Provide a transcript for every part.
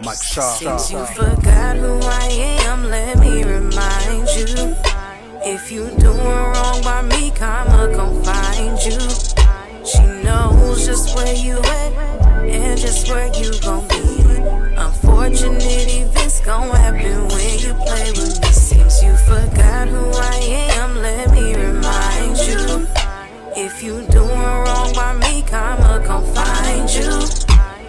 Mike Shaw. Since you forgot who I am, let me remind you. If you doing wrong by me, karma gon' find you. She knows just where you at and just where you gon' be. Unfortunate events gon' happen when you play with me. Since you forgot who I am, let me remind you. If you doing wrong by me, karma gon' find you.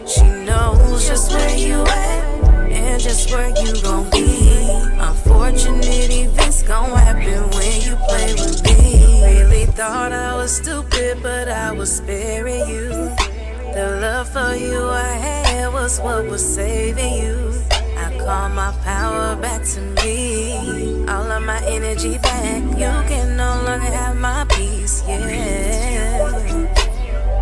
She knows just where you at and just where you gon' be. Unfortunate events gon' happen when you play with me. Really thought I was stupid, but I was sparing you. The love for you I had was what was saving you. I call my power back to me, all of my energy back. You can no longer have my peace, yeah.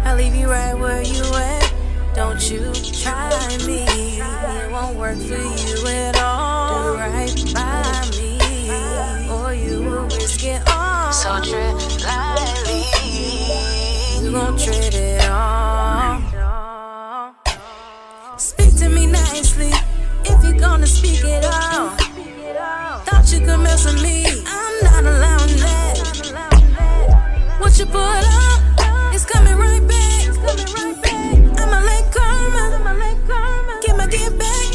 I'll leave you right where you at. Don't you try me, it won't work for you at all. Do right by me, or you will risk it all. So tread lightly, you gon' tread it all. Speak to me nicely, if you're gonna speak it all. Thought you could mess with me, I'm not allowing that. What you put up, it's coming right back. I'ma let karma get back.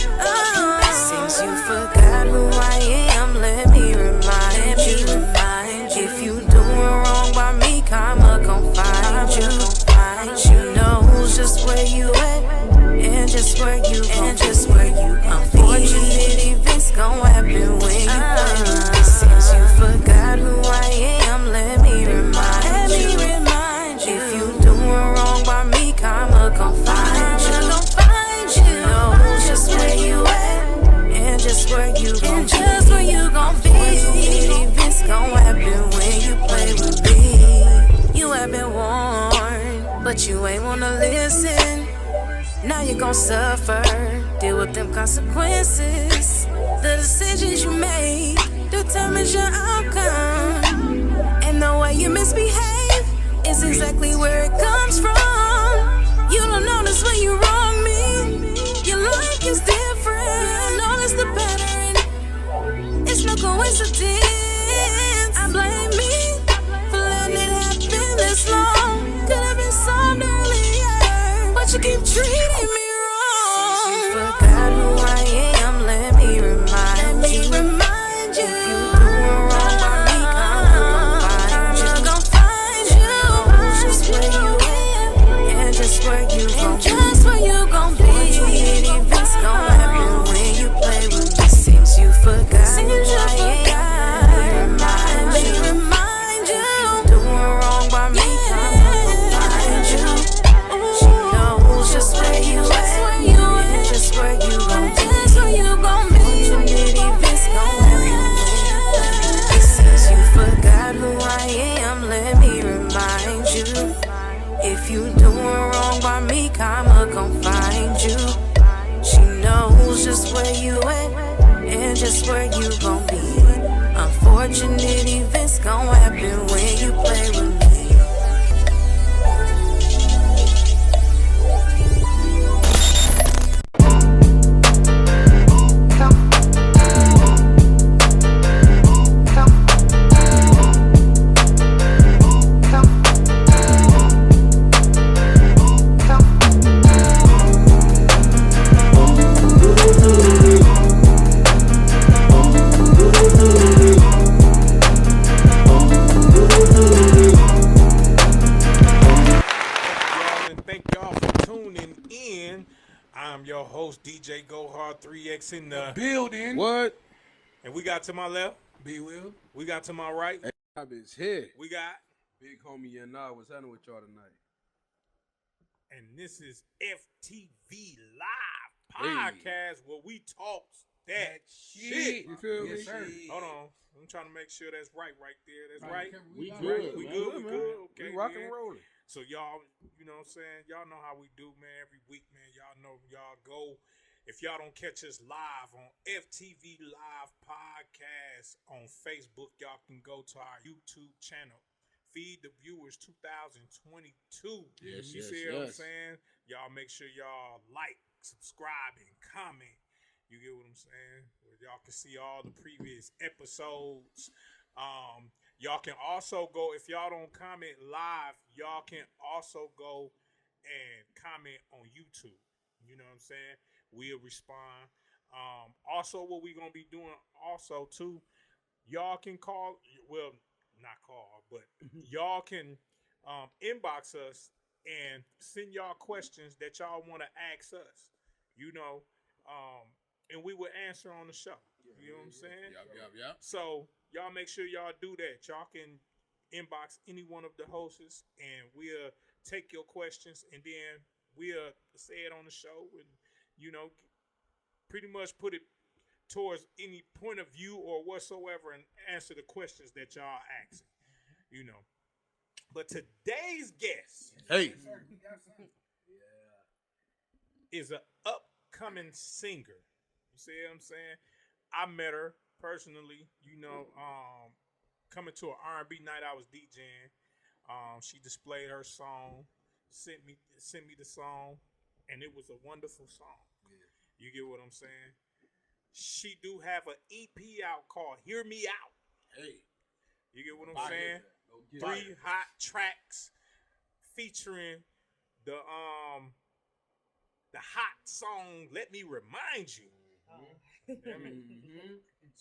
Since you forgot who I am, let me remind you. If you doing wrong by me, karma gon' find you. She knows just where you at and just where you unfortunate events gon' happen when you play with me. Since you forgot who I am, let me remind you. If you doing wrong by me, karma gon' find you. She knows just where you at and just where you gon' be. Unfortunate events gon' happen when you play with me. You have been warned, but you ain't wanna listen. Now you gon' suffer, deal with them consequences. The decisions you make determines your outcome. And the way you misbehave is exactly where it comes from. You don't notice when you wrong me. Your life is different. Notice the pattern. It's no coincidence. I blame me for letting it happen this long. Could have been solved earlier, but you keep treating me wrong. Since you forgot who I am, let me remind you. If you doing wrong by me, karma gon' find you. Just where you at and just where you gon' be. Events gon' happen when you play with me. Since you forgot who I am, let me remind you. Doing wrong by me, karma gon' find you. She knows just where you at and just where you gon' be. Unfortunate events gon' happen. Since you forgot who I am, let me remind you. If you doing wrong by me, karma gon' find you. She knows just where you at and just where you gon' be. Unfortunate events gon' happen when you play with me. I'm your host, DJ Gohard 3X in the Building. What? And we got to my left. B Will. We got to my right. Hey, is here. We got. Big homie Yana, what's happening with y'all tonight? And this is FTV Live Podcast where we talk that shit. You feel me? Hold on. I'm trying to make sure that's right there. That's right. We good. We good. Okay. We rock and rolling. So y'all, you know what I'm saying? Y'all know how we do, man. Every week, man. Y'all know y'all go. If y'all don't catch us live on FTV Live Podcast on Facebook, y'all can go to our YouTube channel, Feed the Viewers 2022. Yes, You yes, see what I'm yes. saying? Y'all make sure y'all like, subscribe, and comment. You get what I'm saying? Where y'all can see all the previous episodes. Y'all can also go, if y'all don't comment live, y'all can also go and comment on YouTube. You know what I'm saying? We'll respond. Also, what we gonna be doing also too, y'all can call, well, not call, but y'all can inbox us and send y'all questions that y'all want to ask us. You know, and we will answer on the show. You know what I'm saying? Yep. So y'all make sure y'all do that. Y'all can inbox any one of the hosts, and we'll take your questions, and then we'll say it on the show, and you know, pretty much put it towards any point of view or whatsoever, and answer the questions that y'all asking. You know, but today's guest Hey. is an upcoming singer. You see what I'm saying? I met her personally, you know, coming to an R&B night I was DJing. She displayed her song, sent me the song, and it was a wonderful song. Yeah. You get what I'm saying? She do have an EP out called Hear Me Out. Hey. You get what I'm saying? 3 hot tracks featuring the hot song Let Me Remind You. Damn it.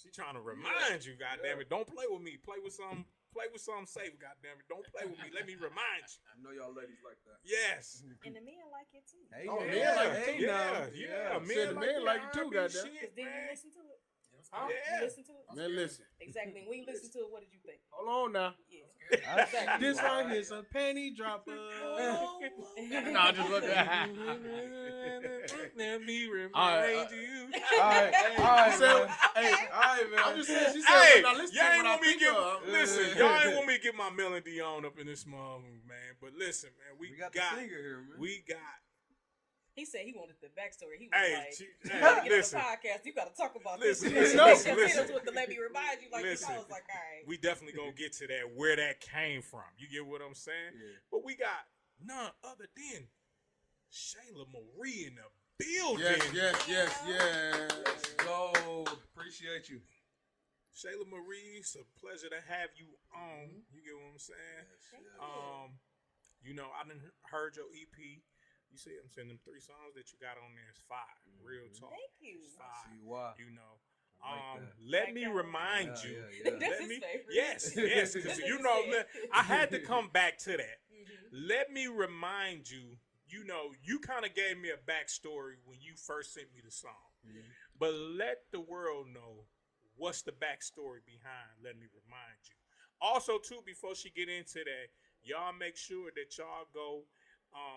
She trying to remind you, goddamn it. Don't play with me. Play with something safe, goddamn it. Don't play with me. Let me remind you. I know y'all ladies like that. Yes. And the men like it too. Hey, Oh, man. men like it too Yeah. Said the men like it too, goddamn. Cause then you listen to it. Yeah. You listen to it. Man, listen. Exactly. When you listen to it, what did you think? Hold on now. Yeah. This right here's a penny dropper. Oh. No, just look at Let me remind Alright, you. Alright, So, man. Hey, alright, man. I'm just saying, she said, Hey, now listen y'all to ain't what I want me think get of. listen. Y'all ain't want me to get my melody on up in this motherfucker, man. But listen, man, we We got the singer here, man. we got. He said he wanted the backstory. He was Hey, like, hey, you gotta get listen. on the podcast. You gotta talk about Listen, this. listen, Hit listen. us with the let me remind you. Like Listen. I was like, all right. We definitely gonna get to that, where that came from. You get what I'm saying? Yeah. But we got none other than SHAYLA-MARIE in the building. Yes. Let's go. Appreciate you. SHAYLA-MARIE, it's a pleasure to have you on. You get what I'm saying? Thank you. You know, I done heard your EP. You see, I'm saying them 3 songs that you got on there is fire. Real talk. Thank you. It's I fire. see why. You know. I like that. Let Like me that. remind you. Yeah. That's Let his me, favorite. yes, because That's you his know, favorite. I had to come back to that. Mhm. Let me remind you. You know, you kind of gave me a backstory when you first sent me the song, but let the world know what's the backstory behind. Let me remind you. Also, too, before she get into that, y'all make sure that y'all go.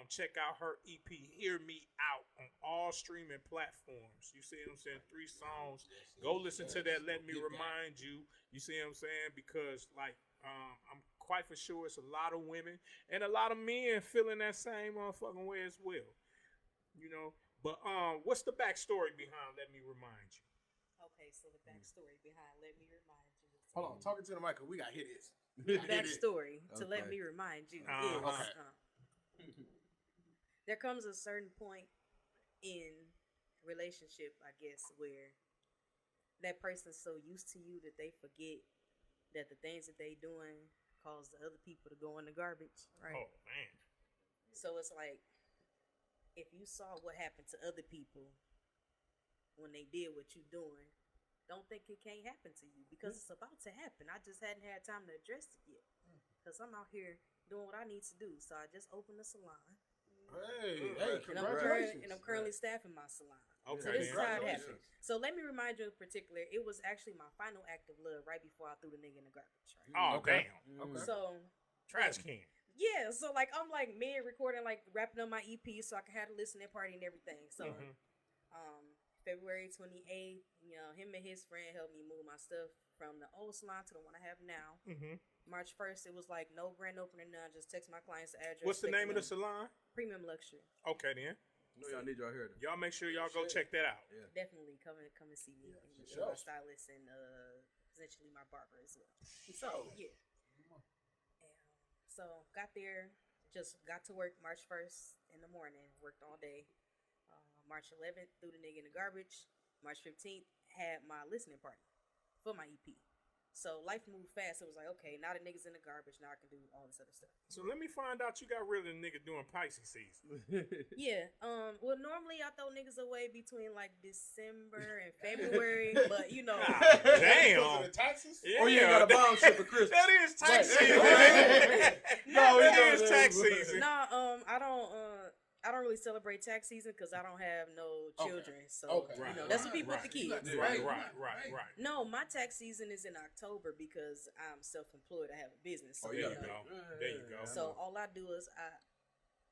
Check out her EP, Hear Me Out, on all streaming platforms. You see what I'm saying? 3 songs. Go listen to that. Let me remind you. You see what I'm saying? Because, like, I'm quite for sure it's a lot of women and a lot of men feeling that same motherfucking way as well. You know? But what's the backstory behind Let Me Remind You? Okay, so the backstory behind let me remind you. Hold on, talking to the mic, 'cause we got hit this. Backstory to let Okay. me remind you Uh-huh. is Okay. There comes a certain point in relationship, I guess, where that person's so used to you that they forget that the things that they doing cause the other people to go in the garbage, right? Oh, man. So it's like, if you saw what happened to other people when they did what you're doing, don't think it can't happen to you, because it's about to happen. I just hadn't had time to address it yet, because I'm out here doing what I need to do. So I just opened a salon. Hey, And I'm, congratulations. currently staffing my salon. Okay, So this is how it then. happened. So let me remind you in particular, it was actually my final act of love right before I threw the nigga in the garbage. Right? Oh, Okay. damn. Okay. So Trash can. yeah, so like I'm like mid recording, like wrapping up my EP so I can have a listening party and everything. So February 28th, you know, him and his friend helped me move my stuff from the old salon to the one I have now. March 1st, it was like no grand opening, none. Just text my client's address. What's the name of the salon? salon? Premium Luxury. Okay, then. I know y'all need y'all here. Then. Y'all make sure y'all go check that out. Yeah. Definitely come and see me. Yeah, and for sure. my stylist and essentially my barber as well. So yeah. And So got there, just got to work March 1st in the morning, worked all day. March 11th, threw the nigga in the garbage. March 15th, had my listening party for my EP. So life moved fast. It was like, okay, now the nigga's in the garbage. Now I can do all this other stuff. So let me find out you got rid of the nigga doing Pisces season. Yeah. Well, normally I throw niggas away between like December and February, but you know. Damn. Taxes? Yeah. Oh, you ain't got a bomb shit for Christmas. That is tax season. No, That is tax season. No, I don't really celebrate tax season because I don't have no children. So Okay. you know, Right, that's right, what people right. with the kids. Right. No, my tax season is in October because I'm self-employed. I have a business. So, There you know. go. There you go. So all I do is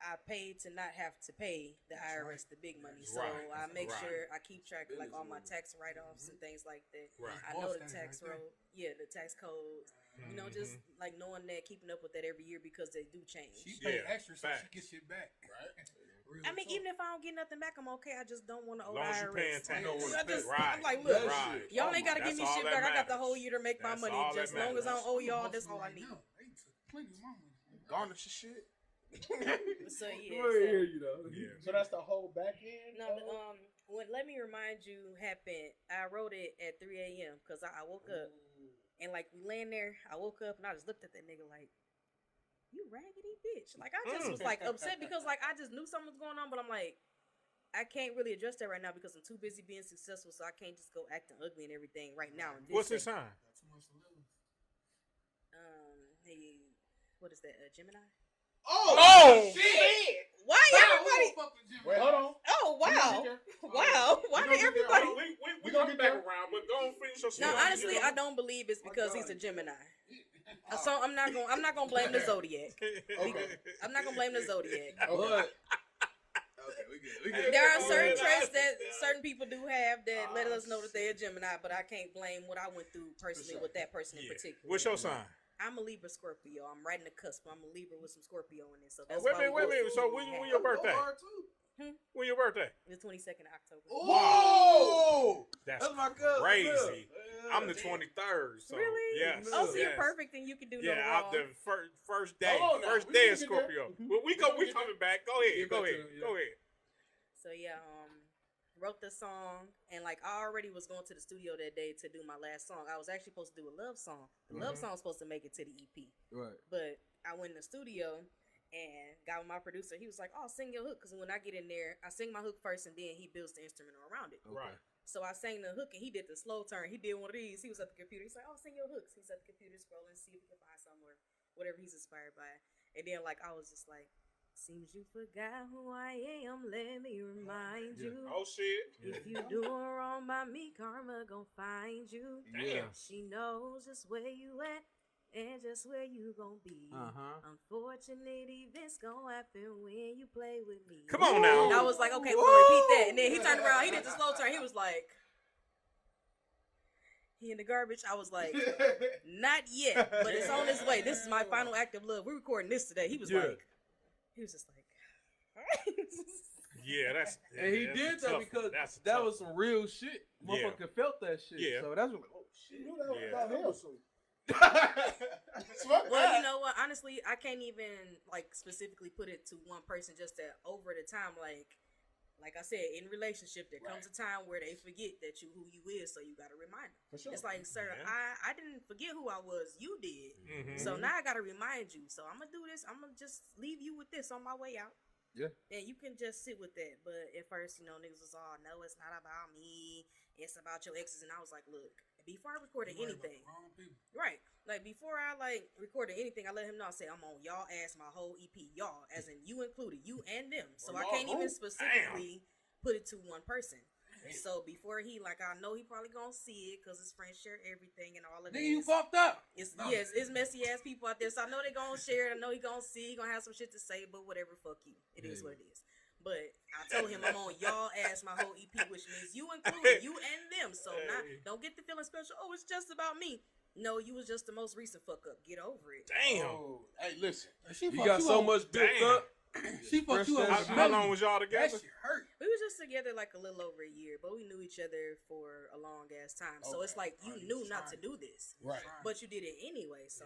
I pay to not have to pay the IRS the big money. So Right, I make right. sure I keep track of like all my tax write-offs and things like that. Right. I know the tax the tax code. You know, just like knowing that, keeping up with that every year because they do change. She paid Yeah, extra so facts. she gets shit back. Right. Real I mean, talk. even if I don't get nothing back, I'm okay. I just don't want to owe Long as you paying IRS. tax. I'm like, look, Right. y'all ain't got to give That's me all shit that back. I got the matters. whole year to make my That's money. all that Just long as I don't matters. owe y'all, that's all I need. No, they took plenty of my money. Garnish your shit. So yeah. Well, so- yeah, you know. Yeah. So that's the whole back end? No, when Let Me Remind You happened, I wrote it at 3 a.m. because I woke up and like we laying there. I woke up and I just looked at that nigga like, you raggedy bitch. Like I just was like upset because like I just knew something was going on, but I'm like, I can't really address that right now because I'm too busy being successful, so I can't just go acting ugly and everything right now. And What's his sign? Got too much to lose. Hey, what is that? Gemini. Oh! Shit! Why everybody? Wait, hold on. Oh wow, wow. Why We gonna did get there. everybody? Hold on. We gonna come get back there. around, but go and finish your No, story. honestly, I don't believe it's because he's a Gemini. So I'm not gonna blame the zodiac. I'm not gonna blame the zodiac. But okay, we good. There are certain traits that certain people do have that let us know that they're a Gemini, but I can't blame what I went through personally with that person in Yeah. particular. What's your sign? I'm a Libra Scorpio. I'm right in the cusp. I'm a Libra with some Scorpio in it. So that's Wait a why minute, we wait a both minute. So feel when we your have- birthday? When your birthday? The 22nd of October. Whoa! That's That's my cousin. crazy. Yeah. I'm the 23rd. So Really? Yes. Oh, so yes. you're perfect and you can do Yeah, no I'm wrong. the first day. Hold on now. First We day can of get there. Scorpio. Well, we coming back. Go ahead. Get Go back to ahead. it, yeah. Go ahead. So yeah, wrote the song and like I already was going to the studio that day to do my last song. I was actually supposed to do a love song. The love song was supposed to make it to the EP. Right. But I went in the studio and got with my producer. He was like, "Oh, sing your hook," because when I get in there, I sing my hook first, and then he builds the instrumental around it. Okay. Right. So I sang the hook, and he did the slow turn. He did one of these. He was at the computer. He's like, "Oh, sing your hooks." He's at the computer scrolling, see if he can find somewhere, whatever he's inspired by. And then like I was just like, "Seems you forgot who I am. Let me remind you. Oh shit. If you doing wrong by me, karma gon' find you. Damn. She knows just where you at and just where you gon' be. Unfortunate events gon' happen when you play with me." Come on now. And I was like, okay, we're gonna repeat that. And then he turned around, he did the slow turn. He was like, he in the garbage. I was like, not yet, but it's on its way. This is my final act of love. We're recording this today. He was Yeah. like, he was just like, Yeah, that's. And he that's did a that tough- because that's a that tough- was some real shit. Yeah. Motherfucker felt that shit. Yeah. So that's what, oh shit. You knew that was Yeah. about him. well, you know what? Honestly, I can't even like specifically put it to one person. Just that over the time, like I said, in relationship, there comes a time where they forget that who you is, so you got to remind them. For sure. It's like, sir, Yeah. I didn't forget who I was. You did. Mhm. So now I got to remind you. So I'm gonna do this. I'm gonna just leave you with this on my way out. Yeah. And you can just sit with that. But at first, niggas was all, no, it's not about me. It's about your exes. And I was like, look, before I recorded anything, right? Like before I recorded anything, I let him know. I said, I'm on y'all ass my whole EP, y'all, as in you included, you and them. So I can't even specifically put it to one person. So before he, I know he probably gonna see it because his friends share everything and all of that. Nigga, you fucked up. It's messy ass people out there. So I know they gonna share it. I know he gonna see. He gonna have some shit to say. But whatever, fuck you. It is what it is. But I told him I'm on y'all ass my whole EP, which means you included, you and them. So don't get the feeling special. Oh, it's just about me. No, you was just the most recent fuck up. Get over it. Damn. Oh, hey, listen. You got so much built Damn. up. She fucked you First up. How long was y'all That together? shit hurt. We was just together like a little over a year, but we knew each other for a long ass time. So it's like you knew not to do this, Right. but you did it anyway. So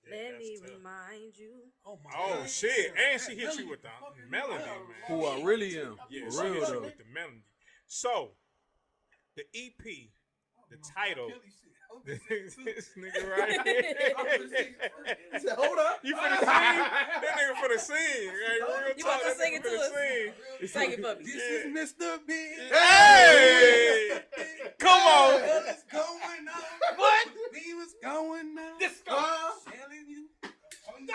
Yeah, let me tough. remind you. Oh my Oh God. shit! And she hit you with the melody, man. Who I really am. Yeah, For she real hit you though. with the melody. So, the EP, the title. This nigga right here. He said, hold up. You finna sing? That nigga finna sing. Right? Real You talk, about to that sing nigga it to finna us? sing. Sing it for me. This is Mr. Big. Hey! Come on! What's going on? What? We was going on. Telling you. See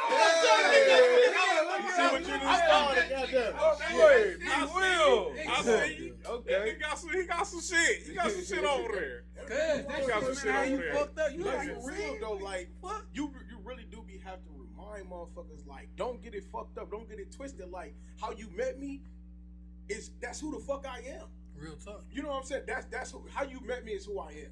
what you done started. Goddamn. I will. I see you. Okay. He got some shit. He got some shit over there. Cause You got some that shit how over you there. fucked up. You Like, like for real though, like Fuck. you really do be have to remind motherfuckers like don't get it fucked up, don't get it twisted. Like how you met me that's who the fuck I am. Real tough. You know what I'm saying? That's how you met me is who I am.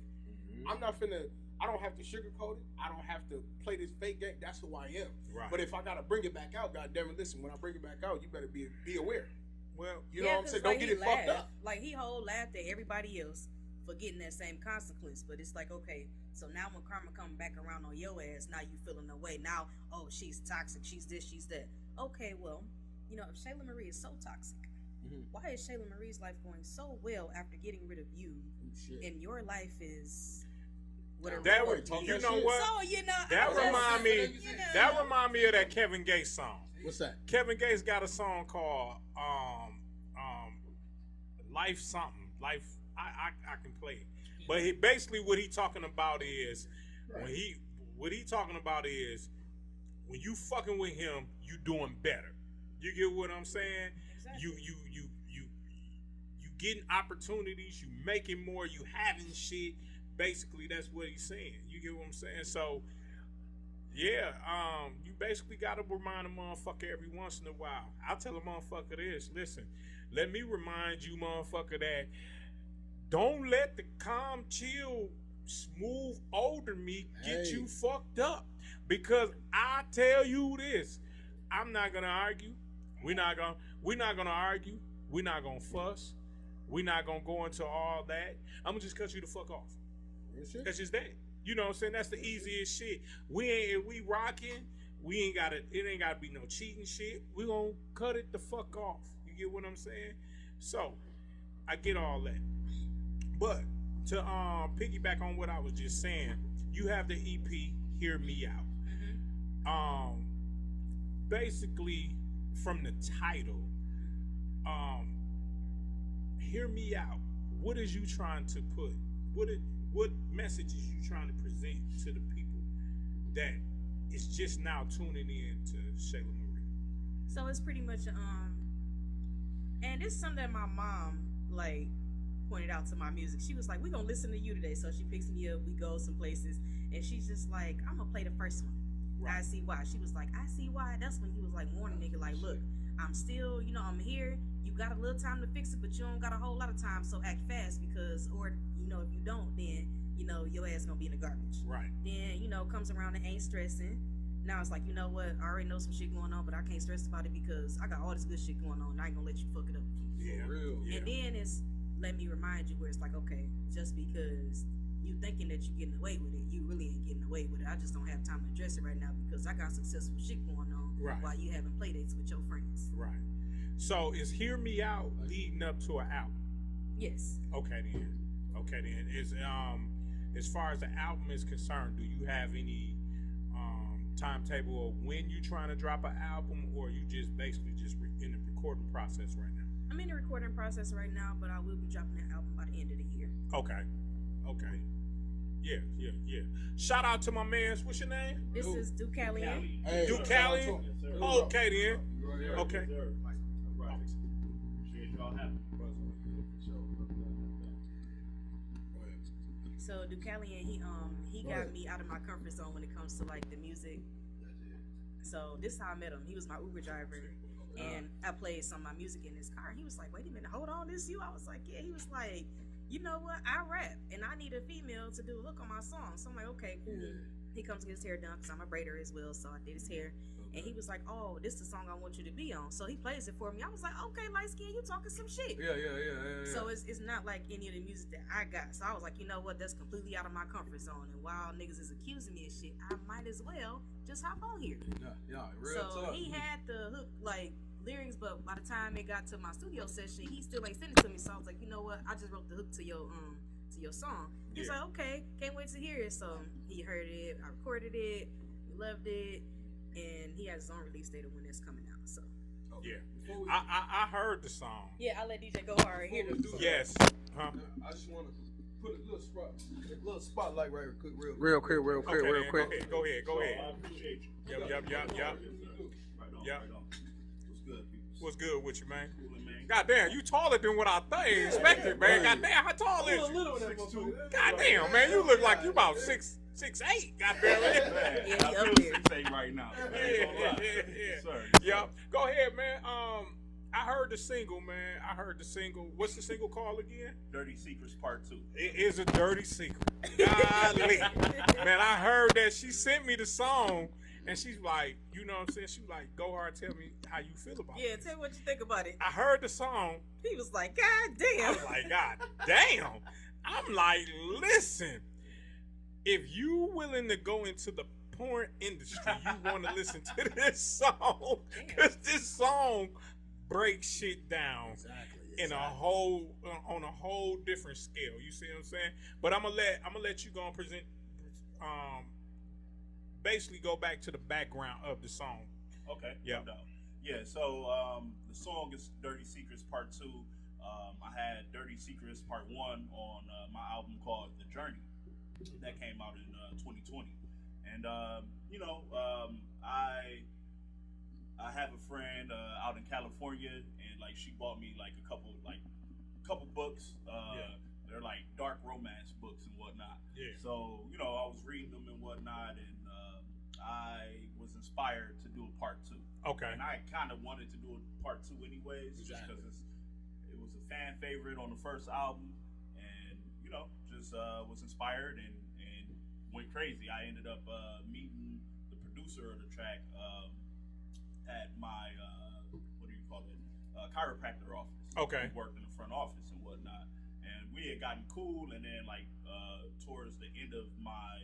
I'm not finna. I don't have to sugarcoat it. I don't have to play this fake game. That's who I am. Right. But if I gotta bring it back out, goddamn it, listen. When I bring it back out, you better be aware. Well, You know what I'm 'cause, saying? like, Don't get he it fucked laughed. up. Like he whole laughed at everybody else for getting that same consequence. But it's like, okay, so now when karma come back around on your ass, now you feeling the way. Now, oh, she's toxic. She's this. She's that. Okay, well, you know, if Shayla-Marie is so toxic, why is Shayla-Marie's life going so well after getting rid of you, and your life is whatever? that Wait, would, talk you that know shit. what? So you know, That I'm just- remind me. you know. That remind me of that Kevin Gates song. What's that? Kevin Gates got a song called Life something. Life I can play it. But basically what he talking about is when you fucking with him, you doing better. You get what I'm saying? Exactly. You getting opportunities, you making more, you having shit. Basically that's what he's saying. You get what I'm saying? So yeah, you basically gotta remind a motherfucker every once in a while. I'll tell a motherfucker this, listen, let me remind you, motherfucker, that don't let the calm, chill, smooth older me get you fucked up. Because I tell you this, I'm not gonna argue. We're not gonna argue. We're not gonna fuss. We're not gonna go into all that. I'm gonna just cut you the fuck off. That's just that. You know what I'm saying? That's the easiest shit. If we rocking, it ain't gotta be no cheating shit. We gonna cut it the fuck off. You get what I'm saying? So, I get all that. But to piggyback on what I was just saying, you have the EP Hear Me Out. Basically from the title, Hear Me Out. What is you trying to put? What message is you trying to present to the people that is just now tuning in to Shayla-Marie? So it's pretty much and it's something that my mom like pointed out to my music. She was like, "We gonna listen to you today." So she picks me up, we go some places, and she's just like, "I'm gonna play the first one." Right. I see why. She was like, "I see why." That's when he was like warning nigga, like, "Look, I'm still, you know, I'm here. You got a little time to fix it, but you don't got a whole lot of time. So act fast because, or you know, if you don't, then you know your ass gonna be in the garbage." Right. Then you know comes around and ain't stressing. Now it's like, you know what? I already know some shit going on, but I can't stress about it because I got all this good shit going on. And I ain't gonna let you fuck it up. Yeah. real. Yeah. And then it's let me remind you where it's like, okay, just because you thinking that you're getting away with it, you really ain't getting away with it. I just don't have time to address it right now because I got successful shit going on Right. while you having play dates with your friends. Right. So is Hear Me Out leading up to an album? Yes. Okay then. Is as far as the album is concerned, do you have any timetable of when you trying to drop an album, or you just basically just in the recording process right now? I'm in the recording process right now, but I will be dropping that album by the end of the year. Okay. Yeah. Shout out to my man's. What's your name? This is Ducalian. Hey, Duke shout out Cali? to him. Okay then. Okay. So Ducalian, he got me out of my comfort zone when it comes to like the music. So this is how I met him. He was my Uber driver, and I played some of my music in his car. He was like, "Wait a minute, hold on, this you?" I was like, "Yeah." He was like, "You know what? I rap, and I need a female to do a hook on my song." So I'm like, "Okay, cool." He comes to get his hair done because I'm a braider as well, so I did his hair. And he was like, "Oh, this is the song I want you to be on." So he plays it for me. I was like, "Okay, light skin, you talking some shit." Yeah. So it's not like any of the music that I got. So I was like, you know what? That's completely out of my comfort zone. And while niggas is accusing me of shit, I might as well just hop on here. Yeah, real So talk. he had the hook like lyrics, but by the time it got to my studio session, he still ain't sent it to me. So I was like, you know what? I just wrote the hook to your song. He's like, okay, can't wait to hear it. So he heard it, I recorded it, we loved it, and he has his own release date of when it's coming out. So Yeah, I heard the song. yeah, I'll let DJ go hard here. Yes, huh? I just want to put a little spotlight right quick, Real quick. quick. Go ahead. I appreciate you. Yep. Right on, Yep. right on. What's good, people? What's good with you, man? Coolin', man. Goddamn, you taller than what I expected, man. Goddamn, how tall is you? Little that motherfucker. Goddamn, man, you look like you about 6'8". Goddamn it. Man, Yeah, I he feel up there. 6'8" right now. Yeah. Sir. Yep. Go ahead, man. I heard the single, man. What's the single called again? Dirty Secrets Part 2. It is a dirty secret. Golly. Man, I heard that. She sent me the song, and she's like, you know what I'm saying? She was like, go hard, tell me how you feel about Yeah, this. tell me what you think about it. I heard the song. He was like, God I damn. was like, God damn. I'm like, listen, if you willing to go into the porn industry, you want to listen to this song, because this song breaks shit down in a whole on a whole different scale. You see what I'm saying? But I'm gonna let you go and present. Basically, go back to the background of the song. Okay. Yeah. No doubt. Yeah, so the song is Dirty Secrets Part 2. I had Dirty Secrets Part 1 on my album called The Journey. That came out in 2020. And, I have a friend out in California, and, like, she bought me, like, a couple books. They're, like, dark romance books and whatnot. Yeah. So, I was reading them and whatnot, and I was inspired to do a part 2. Okay. And I kind of wanted to do a part 2 anyways, just because it was a fan favorite on the first album, and just was inspired and went crazy. I ended up meeting the producer of the track at my chiropractor office. Okay. He worked in the front office and whatnot, and we had gotten cool. And then towards the end of my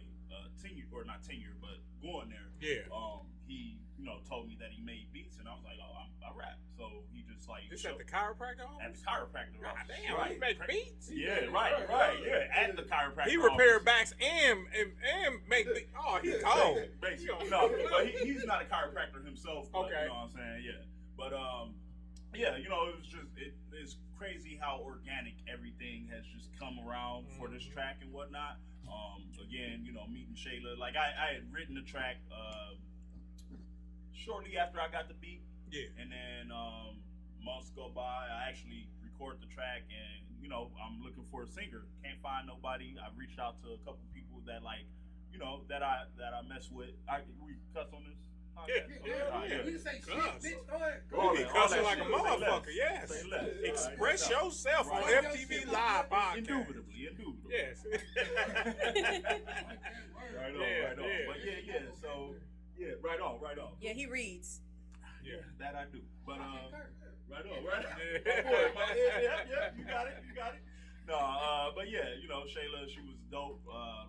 tenure, or not tenure, but going there, Yeah. he told me that he made beats, and I was like, oh, I rap. So he just like This at the chiropractor office? at the chiropractor God office. damn, Right. he make beats? Yeah, right, yeah, at the chiropractor He repair office. backs and make beats. Oh, he cold. Basically, no, but he's not a chiropractor himself. But, Okay. You know what I'm saying? Yeah, but yeah, it was just it's crazy how organic everything has just come around for this track and whatnot. Again, meeting Shayla, like I had written the track shortly after I got the beat. Yeah. And then months go by, I actually record the track, and I'm looking for a singer. Can't find nobody. I reached out to a couple people that that I mess with. We cuss on this. Yeah. You say shit, Cuss. bitch. Go ahead. You be All cussing that like a shit. Say motherfucker, less. yes. Say less. Express All right. yourself on Right. FTV Live podcast. Indubitably. Yes. Right on. Yeah, Right on. yeah. But yeah. So right on. Yeah, he reads. Yeah. That I do. But right on. Right. Yeah. My boy, yeah. You got it. No, but yeah, Shayla, she was dope.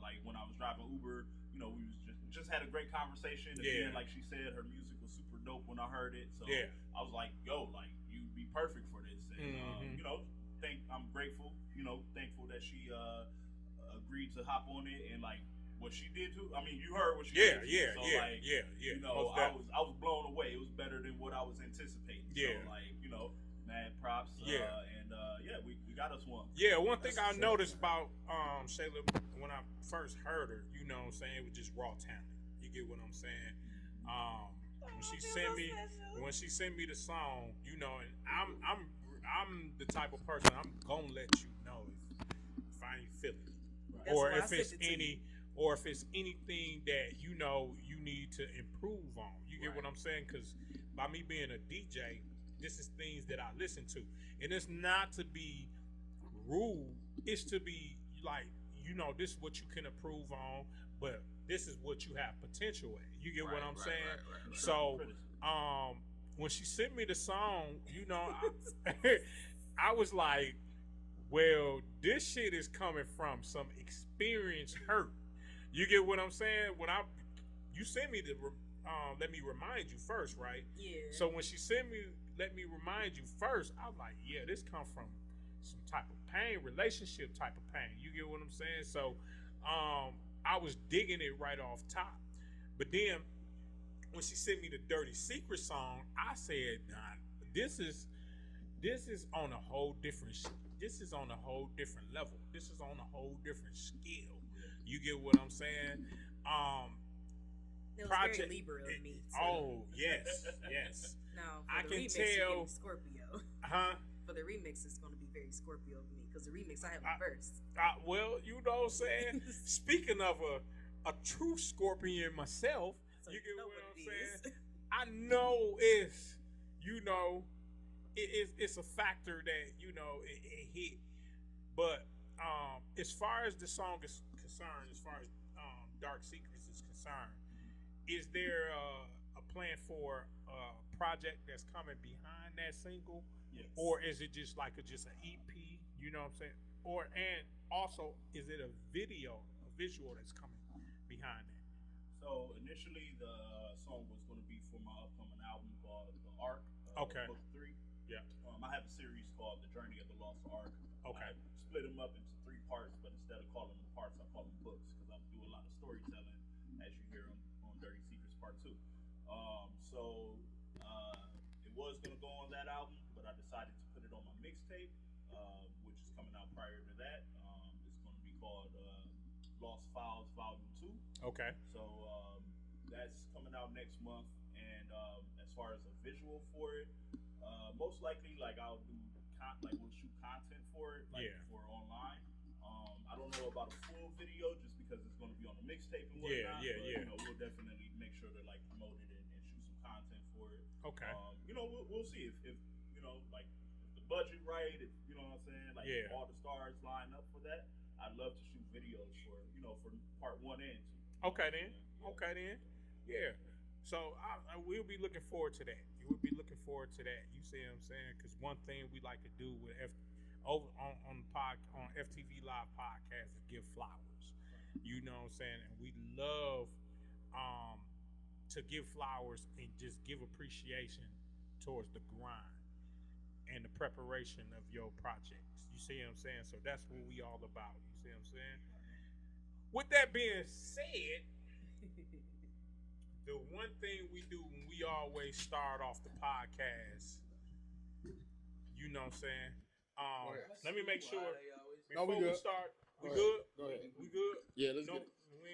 Like when I was driving Uber, we was just had a great conversation. Again, like she said, her music was super dope when I heard it. So Yeah. I was like, yo, like you'd be perfect for this. And I'm grateful. Thankful that she agreed to hop on it, and like what she did too. I mean, you heard what she did. So, like, I was blown away. It was better than what I was anticipating. Yeah. So like, mad props. Yeah. We got us one. Yeah, one thing I noticed about Shayla when I first heard her, you know what I'm saying, it was just raw talent. You get what I'm saying? When she sent me the song, and I'm the type of person, I'm gonna let you know if I ain't feeling it. That's Or why I if it's sent it to you. or if it's anything that you need to improve on. You get what I'm saying? Because by me being a DJ, this is things that I listen to, and it's not to be rude. It's to be like, this is what you can improve on. but this is what you have potential at. You get what I'm saying? Right. So, when she sent me the song, you know, I was like, well, this shit is coming from some experienced hurt. You get what I'm saying? You sent me the let me remind you first, right? Yeah. So when she sent me, let me remind you first, I was like, yeah, this come from some type of pain, relationship type of pain. You get what I'm saying? So I was digging it right off top. But then when she sent me the Dirty Secret song, I said, nah, this is on a whole different this is on a whole different level. This is on a whole different scale. You get what I'm saying? It was Project, very Libra of me. Too. Oh, yes. Now, I for the can remix, tell. you're getting Scorpio. Huh? For the remix, it's going to be very Scorpio of me because the remix I have the first. Well, you know what I'm saying? Speaking of a true Scorpion myself, So you get what I'm it saying? is. I know it's, you know, it's a factor that, you know, it hit. But as far as the song is concerned, as far as Dark Secrets is concerned, is there a plan for a project that's coming behind that single? Yes. Or is it just like just an EP? You know what I'm saying? And also, is it a visual that's coming behind that? So initially, the song was going to be for my upcoming album called The Ark. Okay. Book 3. Yeah. I have a series called The Journey of the Lost Ark. Okay. I split them up into 3 parts, but instead of calling them parts, I call them books because I do a lot of storytelling, as you hear on Dirty Secrets Part 2. It was going to go on that album, but I decided to put it on my mixtape, which is coming out prior to that. It's going to be called Lost Files Volume 2. Okay. So that's coming out next month. And as far as a visual for it, most likely, like we'll shoot content for it, for online. I don't know about a full video just because it's going to be on the mixtape and whatnot. Yeah. You know, we'll definitely make sure to like promote it and shoot some content for it. Okay. You know, we'll see if you know, like if the budget right, if you know what I'm saying, like if all the stars line up for that. I'd love to shoot videos for part 1 and 2. Okay then. Okay then. Yeah. So I will be looking forward to that. You will be looking forward to that. You see what I'm saying? Because one thing we like to do with on FTV Live podcast is give flowers. You know what I'm saying? And we love to give flowers and just give appreciation towards the grind and the preparation of your projects. You see what I'm saying? So that's what we all about. You see what I'm saying? With that being said, the one thing we do when we always start off the podcast, you know what I'm saying? Let me make sure before we start, we good? Go ahead. We good? Yeah, let's get it.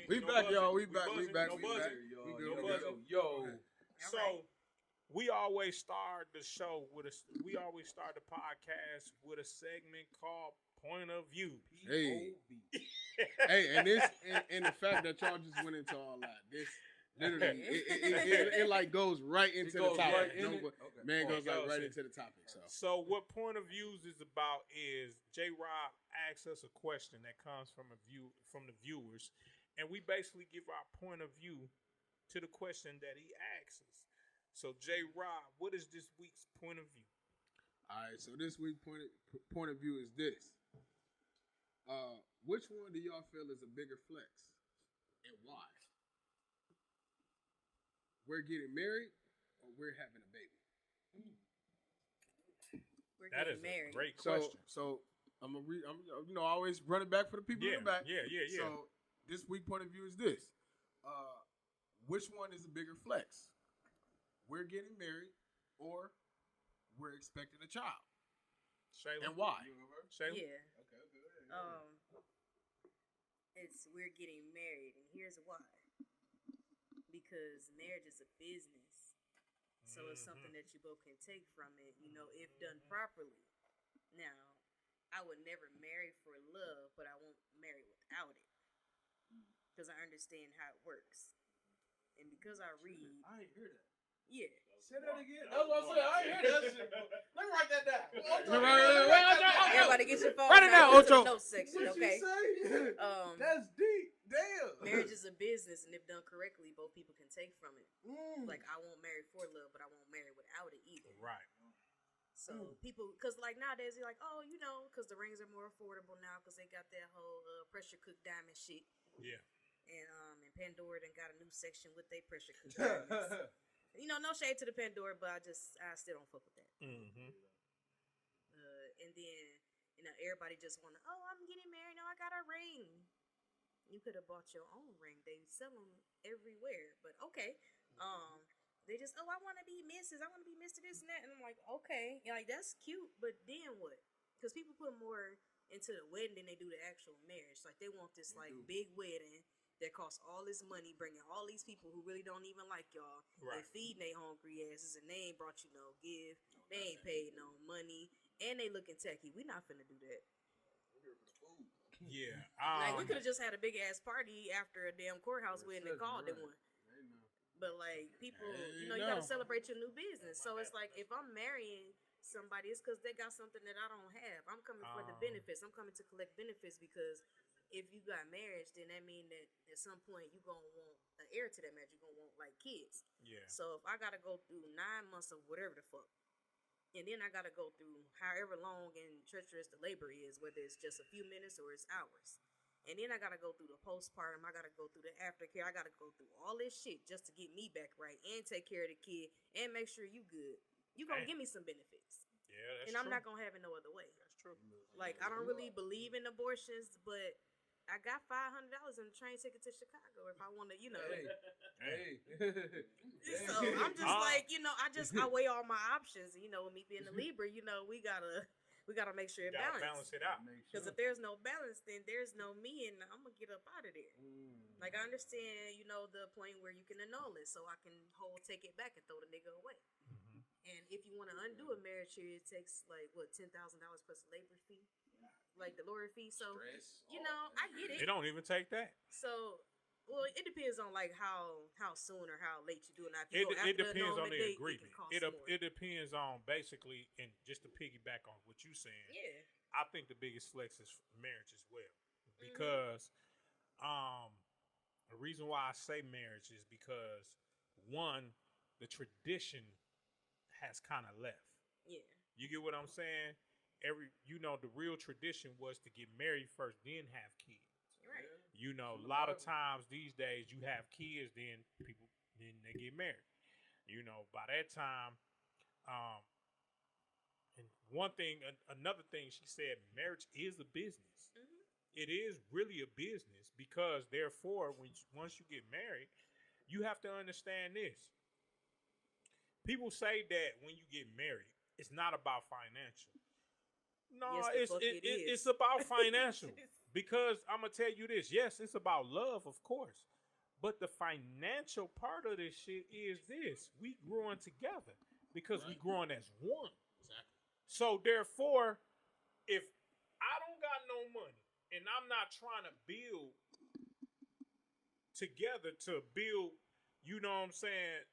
We We back, buzzing. y'all. We back. No buzzing. We good. No buzzing. Yo. So we always start the show we always start the podcast with a segment called Point of View. Hey. Hey, and the fact that y'all just went into all that, this literally it like goes right into the topic. Goes like right into the topic. So what Point of Views is about is J. Rob asks us a question that comes from the viewers, and we basically give our point of view to the question that he asks us. So J. Rob, what is this week's point of view? All right, so this week's point of view is this. Which one do y'all feel is a bigger flex, and why? We're getting married, or we're having a baby? We're That is getting married. a great question. So I'm I always run it back for the people in the back. Yeah. So this week's point of view is this. Which one is a bigger flex? We're getting married, or we're expecting a child? Shayla, and why? Shayla? Yeah. Okay, good. It's we're getting married, and here's why. Because marriage is a business. So it's something that you both can take from it, you know, if done properly. Now, I would never marry for love, but I won't marry without it. Because I understand how it works. And because I read. I ain't hear that. Yeah. Say that again. That's what I said. I ain't hear that shit. Let me write that down. Everybody get your phone. Write it down, Ocho. Notes section, What okay? she say? That's deep. damn. Marriage is a business, and if done correctly, both people can take from it. Like, I won't marry for love, but I won't marry without it either. Right. So people, because like nowadays, you're like, oh, you know, because the rings are more affordable now because they got that whole pressure cooked diamond shit. Yeah. And Pandora done got a new section with their pressure cooked diamonds. You know, no shade to the Pandora, but I still don't fuck with that. Mm-hmm. And then, you know, everybody just want to, oh, I'm getting married. No, I got a ring. You could have bought your own ring. They sell them everywhere. But okay. They just, oh, I want to be Mrs. I want to be Mr. This and that. And I'm like, okay. Yeah, like, that's cute. But then what? Because people put more into the wedding than they do the actual marriage. Like, they want this, like, big wedding that costs all this money, bringing all these people who really don't even like y'all. Right. And feeding they hungry asses. And they ain't brought you no gift. They ain't paid no money. And they looking techie. We not finna do that. Yeah. Like, we could have just had a big ass party after a damn courthouse wedding and called it one. But like, people, you know, you gotta celebrate your new business. So it's like, if I'm marrying somebody, it's because they got something that I don't have. I'm coming for the benefits. I'm coming to collect benefits because if you got marriage, then that means that at some point you gonna want an heir to that marriage. You gonna want like kids. Yeah. So if I gotta go through 9 months of whatever the fuck, and then I gotta go through however long and treacherous the labor is, whether it's just a few minutes or it's hours. And then I gotta go through the postpartum. I gotta go through the aftercare. I gotta go through all this shit just to get me back right and take care of the kid and make sure you good. You gonna give me some benefits. Yeah, that's and true. I'm not gonna have it no other way. That's true. Like, I don't really believe in abortions, but I got $500 in the train ticket to Chicago if I want to, you know. Hey. So I'm just like, you know, I weigh all my options. You know, with me being a Libra, you know, we gotta make sure it balance it out. Because if there's no balance, then there's no me, and I'm gonna get up out of there. Like, I understand, you know, the point where you can annul it, so I can take it back and throw the nigga away. Mm-hmm. And if you want to undo a marriage here, it takes like what, $10,000 plus a labor fee, like the lawyer fee. So you know, I get it. It don't even take that. So. Well, it depends on like how soon or how late you do it. Now, It depends on the date, agreement. It depends on basically, and just to piggyback on what you're saying. Yeah. I think the biggest flex is marriage as well, because the reason why I say marriage is because one, the tradition has kind of left. Yeah. You get what I'm saying? The real tradition was to get married first, then have kids. Right. You know, a lot of times these days you have kids, then they get married. You know, by that time, and another thing she said, marriage is a business. Mm-hmm. It is really a business because therefore, once you get married, you have to understand this. People say that when you get married, it's not about financial. No, yes, it's about financial. Because I'm going to tell you this. Yes, it's about love, of course. But the financial part of this shit is this. We growing together because we growing as one. Exactly. So, therefore, if I don't got no money and I'm not trying to build together to build, you know what I'm saying,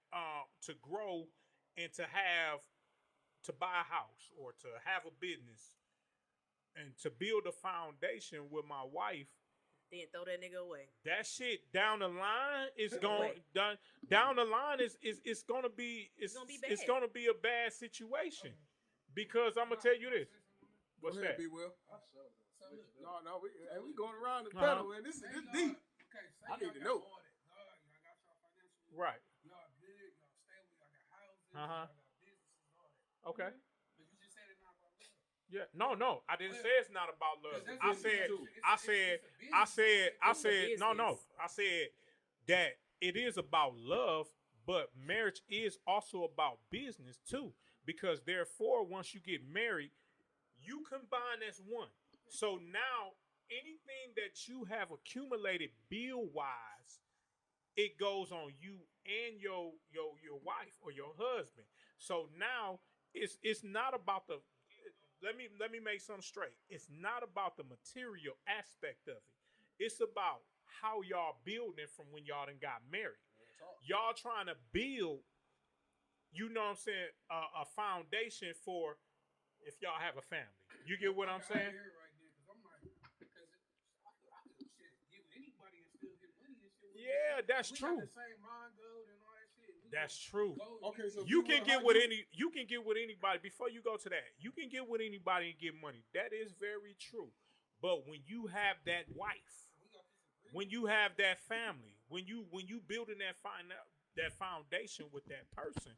to grow and to buy a house or to have a business, and to build a foundation with my wife, then throw that nigga away. That shit down the line is going down the line is gonna be it's gonna be a bad situation because I'm gonna tell you this. What's that? Be Will. No, we going around the pedal, man. This is deep. Okay, I need to know. Y'all got y'all financially. Right. Y'all big. Y'all stable. Y'all got houses. Uh-huh. Y'all got businesses. All that. Okay. But you just said it's not about love. Yeah, no, I didn't say it's not about love. I said that it is about love, but marriage is also about business too. Because therefore, once you get married, you combine as one. So now, anything that you have accumulated bill-wise, it goes on you and your wife or your husband. So now it's not about the. Let me make something straight. It's not about the material aspect of it. It's about how y'all building from when y'all done got married. Y'all trying to build, you know what I'm saying, a foundation for if y'all have a family. You get what I'm saying? I hear it right there because I'm like, I could shit, give anybody and still Yeah, that's we true. Got the same mind goal and all that shit. That's true. Okay, so You can get with anybody. Before you go to that, you can get with anybody and get money. That is very true. But when you have that wife, when you have that family, when you building that foundation with that person,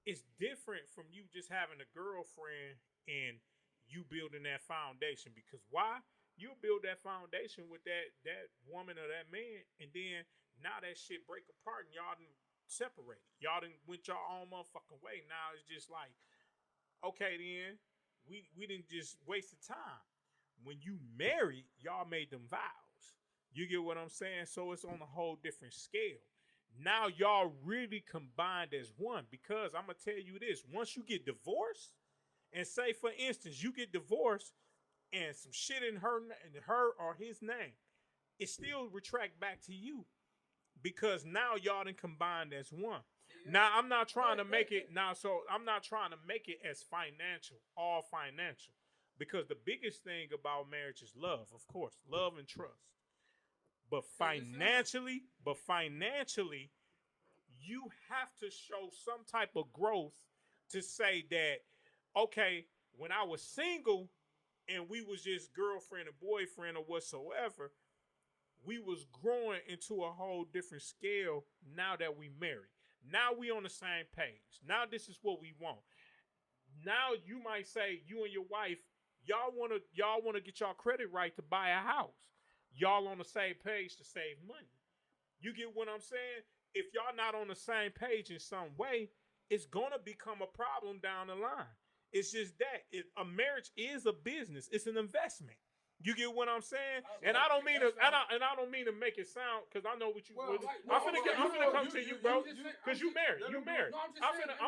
it's different from you just having a girlfriend and you building that foundation. Because why? You build that foundation with that woman or that man, and then now that shit break apart and y'all done separated. Y'all done went your own motherfucking way. Now it's just like, okay, then we didn't just waste the time. When you married, y'all made them vows. You get what I'm saying? So it's on a whole different scale. Now y'all really combined as one, because I'm gonna tell you this: once you get divorced, and say for instance you get divorced and some shit in her or his name, it still retract back to you, because now y'all done combined as one. Now I'm not trying to make it I'm not trying to make it as all financial, because the biggest thing about marriage is love, of course, love and trust. But financially, you have to show some type of growth to say that, okay, when I was single and we was just girlfriend and boyfriend or whatsoever, we was growing into a whole different scale now that we married. Now we on the same page. Now this is what we want. Now you might say, you and your wife, y'all wanna get y'all credit right to buy a house. Y'all on the same page to save money. You get what I'm saying? If y'all not on the same page in some way, it's gonna become a problem down the line. It's just that a marriage is a business. It's an investment. You get what I'm saying? And I don't mean to make it sound, because I know what you. I'm finna come to you, bro, because you married. I'm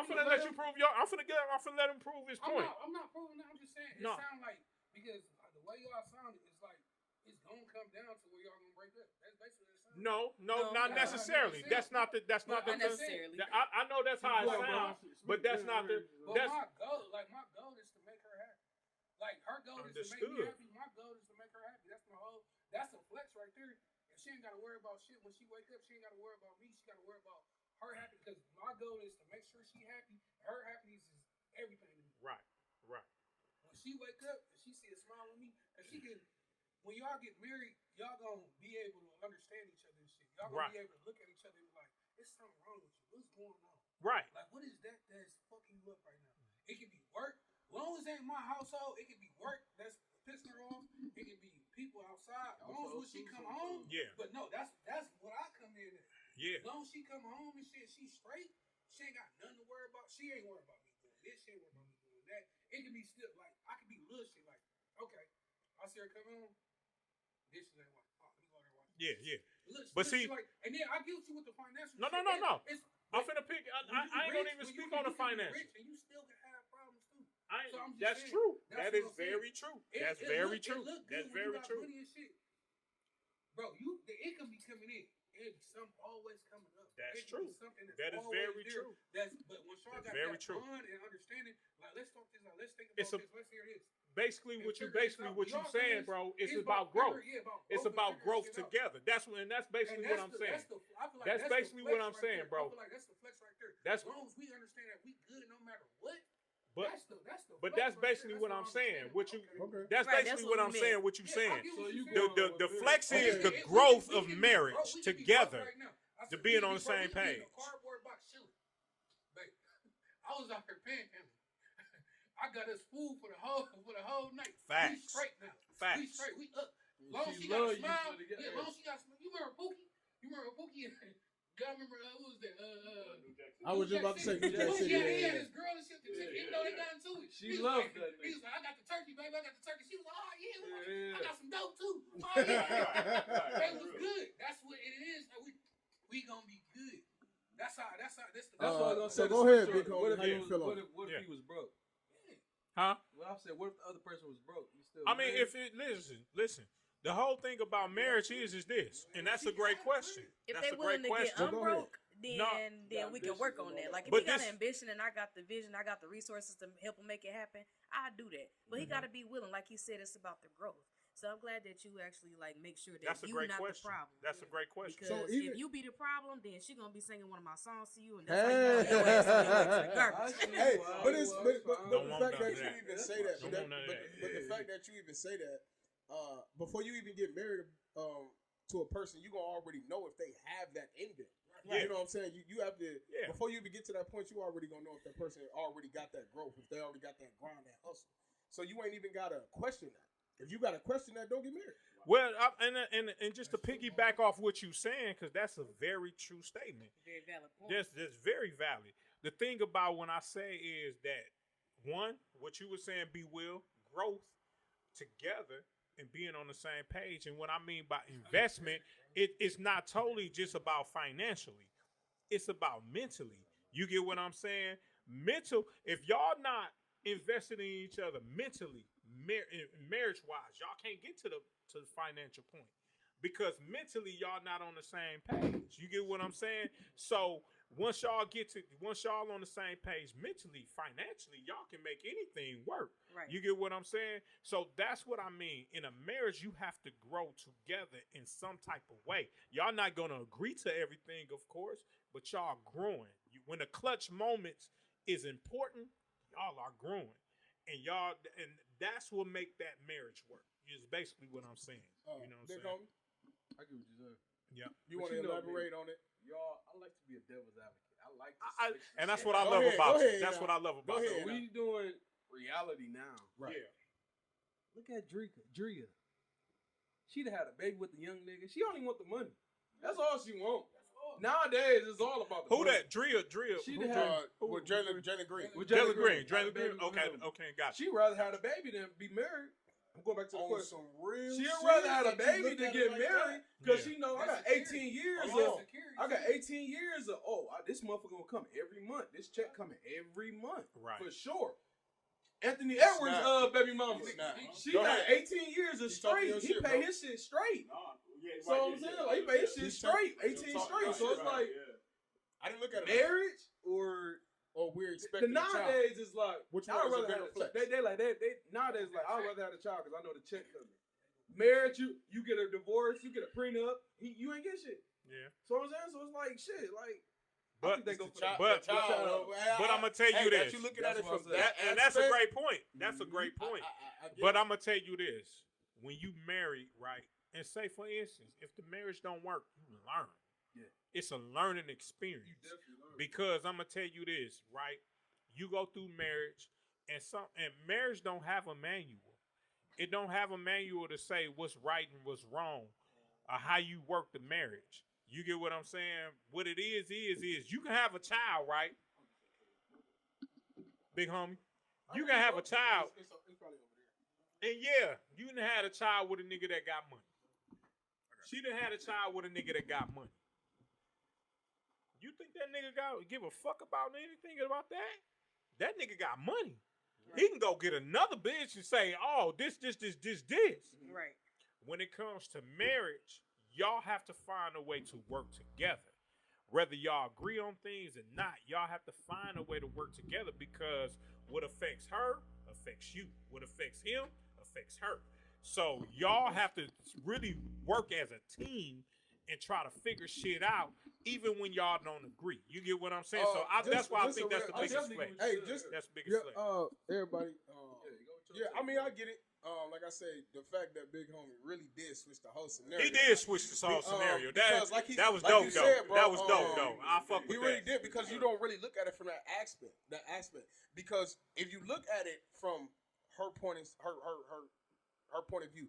finna let you prove I'm finna let him prove his point. I'm not proving that. I'm just saying it sound like, because the way y'all sounded, it's like it's gonna come down to where y'all gonna break up. That's basically what it sounds. No, not necessarily. That's not the necessarily. I know that's how it sounds, but that's not the. But my goal is to make her happy. Like, her goal is to make me happy. My goal is to make her happy. That's a flex right there. And she ain't got to worry about shit. When she wake up, she ain't got to worry about me. She got to worry about her happy, because my goal is to make sure she happy. Her happiness is everything to me. Right. When she wake up and she see a smile on me, and when y'all get married, y'all gonna be able to understand each other and shit. Y'all gonna be able to look at each other and be like, there's something wrong with you. What's going on? Right. Like, what is that that's fucking you up right now? It can be work. As long as it ain't my household, it can be work that's pissing her off. It can be people outside. As long as when she come home. Yeah. But no, that's what I come in at. Yeah. As long as she come home and shit, she straight. She ain't got nothing to worry about. She ain't worried about me doing this. She ain't worried about me doing that. It can be still like, I can be little shit like, okay, I see her come home. Dishes ain't white. Let me go there and watch. Yeah. But see, like, and then I get you with the financial. No. I'm finna pick. I ain't gonna even speak on the financial. And you still can have problems too. That's true. That is very true. That's very true. That's very true. Bro, it can be coming in. It something always coming up. That's true. That is very true. But when Sean got that fun and understanding, like, let's talk this out. Let's think about this. Let's hear this. Basically, what you saying, bro, it's about growth. It's about growth together. That's basically what I'm saying. That's basically what I'm saying, bro. I feel like that's the flex right there. As long as we understand that we good no matter what. But that's basically what I'm saying. That's basically what I'm saying. What you saying? The flex is the growth of marriage together, to being on the same page. Cardboard box chilling. I was out here paying him. I got us food for the whole night. Facts. We straight now. Facts. We straight. We up. Long as she got a smile. Yeah, long as she got a smile. You remember Pookie? God, remember who was that? I was just about to say New Jack City. Yeah, he had his girl and shit. Even though they got into it. She loved that. He was like, I got the turkey, baby. I got the turkey. She was like, oh yeah, I got some dope too. Oh yeah. That was good. That's what it is. We gonna be good. That's what I was gonna say. So go ahead, Big Homie. How you feel? What if he was broke? Huh? Well, I said, what if the other person was broke? Listen. The whole thing about marriage is this, and that's a great question. If that's they willing to get unbroke, then we can work on that. Like, if he got an ambition and I got the vision, I got the resources to help him make it happen, I do that. But he got to be willing. Like he said, it's about the growth. So I'm glad that you actually like make sure that That's a you great not question. the problem. That's a great question. Because So even- if you be the problem, then she gonna be singing one of my songs to you, and that's how you know your ass gonna be to the garbage. Hey, but it's but Don't the want fact none that of you that. even say that, Don't want none of that. but the fact that you even say that, before you even get married to a person, you gonna already know if they have that in them. Yeah. You know what I'm saying? You have to Yeah. before you even get to that point, you already gonna know if that person already got that growth, if they already got that grind, that hustle. So you ain't even gotta question that. If you gotta question that, don't get married. Well, and just to piggyback off what you're saying, because that's a very true statement. Very valid point. That's very valid. The thing about when I say is that one, what you were saying, be will, growth together and being on the same page. And what I mean by investment, it's not totally just about financially. It's about mentally. You get what I'm saying? Mental. If y'all not invested in each other mentally, marriage wise, y'all can't get to the financial point because mentally y'all not on the same page. You get what I'm saying? So once y'all on the same page mentally, financially, y'all can make anything work. Right. You get what I'm saying? So that's what I mean. In a marriage, you have to grow together in some type of way. Y'all not gonna agree to everything, of course, but y'all growing. When the clutch moments is important, y'all are growing. And that's what make that marriage work. Is basically what I'm saying. You know what I'm saying? I get what you're saying. Yeah. You But want to you know elaborate me. on it? Y'all, I like to be a devil's advocate. I like to And that's what I Go love ahead, about go you. ahead, That's now. what I love about Go you. ahead. we doing reality now. Right. Yeah. Look at Drea. She'd have had a baby with the young nigga. She only want the money. That's all she want. Nowadays, it's all about the Who money. that? Drea. She Who- done had- With Jalen Green. With Jalen Green. Had a Jalen baby Green. with him. Okay, got you. She'd rather have a baby than be married. I'm going back to the On question. some real She'd shit, rather have a like, you baby look than at get it like married that. because Yeah. she know I got That's 18 years Hold on. of I got 18 years of this motherfucker gonna come every month. This check coming every month Right. for sure. Anthony Edwards, Snap. baby mama. Snap. She Go got ahead. 18 years of He talking your straight. He shit, pay bro. his shit straight. Yeah, So I'm saying, like, he pay his shit He's straight. talking- 18 talking straight. your So shit, it's right. like I didn't look at it. marriage or We're the expecting a child. nowadays is like Which I'd one is a rather bigger have flex? they like they nowadays like I'd rather have a child because I know the check coming. Marriage, you get a divorce, you get a prenup, you ain't get shit. Yeah. So I'm saying, so it's like shit, like I But think they go for Child- the but- child, but I'm gonna tell you hey, this. that you looking at That's it what from I'm saying. that And that's a aspect, great point. That's a great point. I get But it. I'm gonna tell you this: when you marry, right, and say for instance, if the marriage don't work, you learn. Yeah. It's a learning experience. You definitely learn. Because I'm gonna tell you this, right? You go through marriage, and marriage don't have a manual. It don't have a manual to say what's right and what's wrong, or how you work the marriage. You get what I'm saying? What it is you can have a child, right? Big homie, you can have a child, It's probably over there. and yeah, you done had a child with a nigga that got money. She done had a child with a nigga that got money. You think that nigga give a fuck about anything about that? That nigga got money. He can go get another bitch and say, oh, this. Right. When it comes to marriage, y'all have to find a way to work together. Whether y'all agree on things or not, y'all have to find a way to work together because what affects her affects you. What affects him affects her. So y'all have to really work as a team and try to figure shit out, even when y'all don't agree. You get what I'm saying? That's why I think that's the biggest flex. Hey, just That's the biggest flex. everybody. Yeah, I mean, I get it. Like I said, the fact that Big Homie really did switch the whole scenario. He did switch the whole scenario. Because That was like dope, you though. said, bro, That was dope, though. I fuck with He really that. did because you don't really look at it from that aspect. Because if you look at it from her point of view,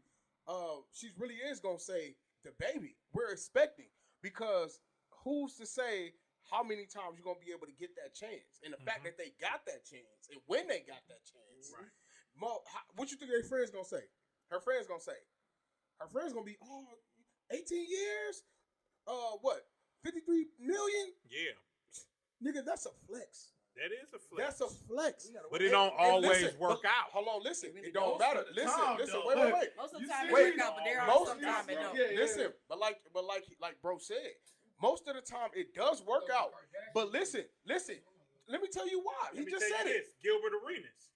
she really is gonna say the baby we're expecting, because who's to say how many times you're gonna be able to get that chance, and the fact that they got that chance and when they got that chance. Right. What you think their friends gonna say? Her friends gonna be 18 years, what, 53 million? Yeah. Nigga, that's a flex. That is a flex. That's a flex. But it don't And always listen, work but- out. Hold on, listen. It really It don't don't. matter. Most of the Listen, time, listen. though. Wait. Most of the You time see- it Wait, work out, but there are most some time it don't. Yeah. Listen, but like bro said, most of the time it does work out. But listen. Let me tell you why. He Let me just tell said you it. this, Gilbert Arenas.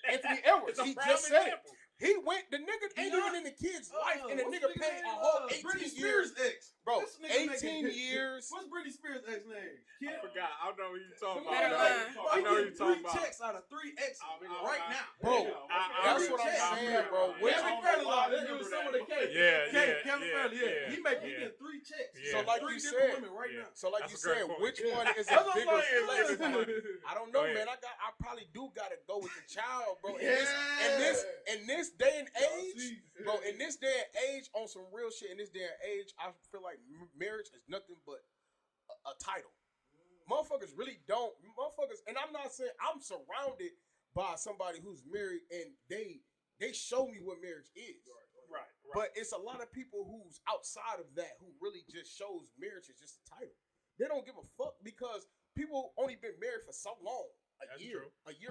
Anthony Edwards. It's a He prime just said it. example. He went. The nigga ain't even in the kid's life, and the nigga paid a whole 18 Britney years. Spears ex. Bro, This nigga 18 making- years. What's Britney Spears' ex name? I forgot. I know who you talking Come about. on, I know who you getting talking 3 about. checks out of 3 exes right now. Bro, that's what I'm saying, bro. Kevin Fairley, let's give some of the cake. Kevin Fairley, yeah. He getting 3 checks. Yeah. So like 3 you different said, women right now. so like That's you a great said, point. which one is a That's what bigger I'm saying. flex? I don't know, Go ahead. man. I probably do gotta go with the child, bro. Yeah. In this day and age, bro. In this day and age, on some real shit. In this day and age, I feel like marriage is nothing but a title. Motherfuckers really don't. Motherfuckers, and I'm not saying I'm surrounded by somebody who's married, and they show me what marriage is. Right. But it's a lot of people who's outside of that who really just shows marriage is just a title. They don't give a fuck because people only been married for so long. That's A year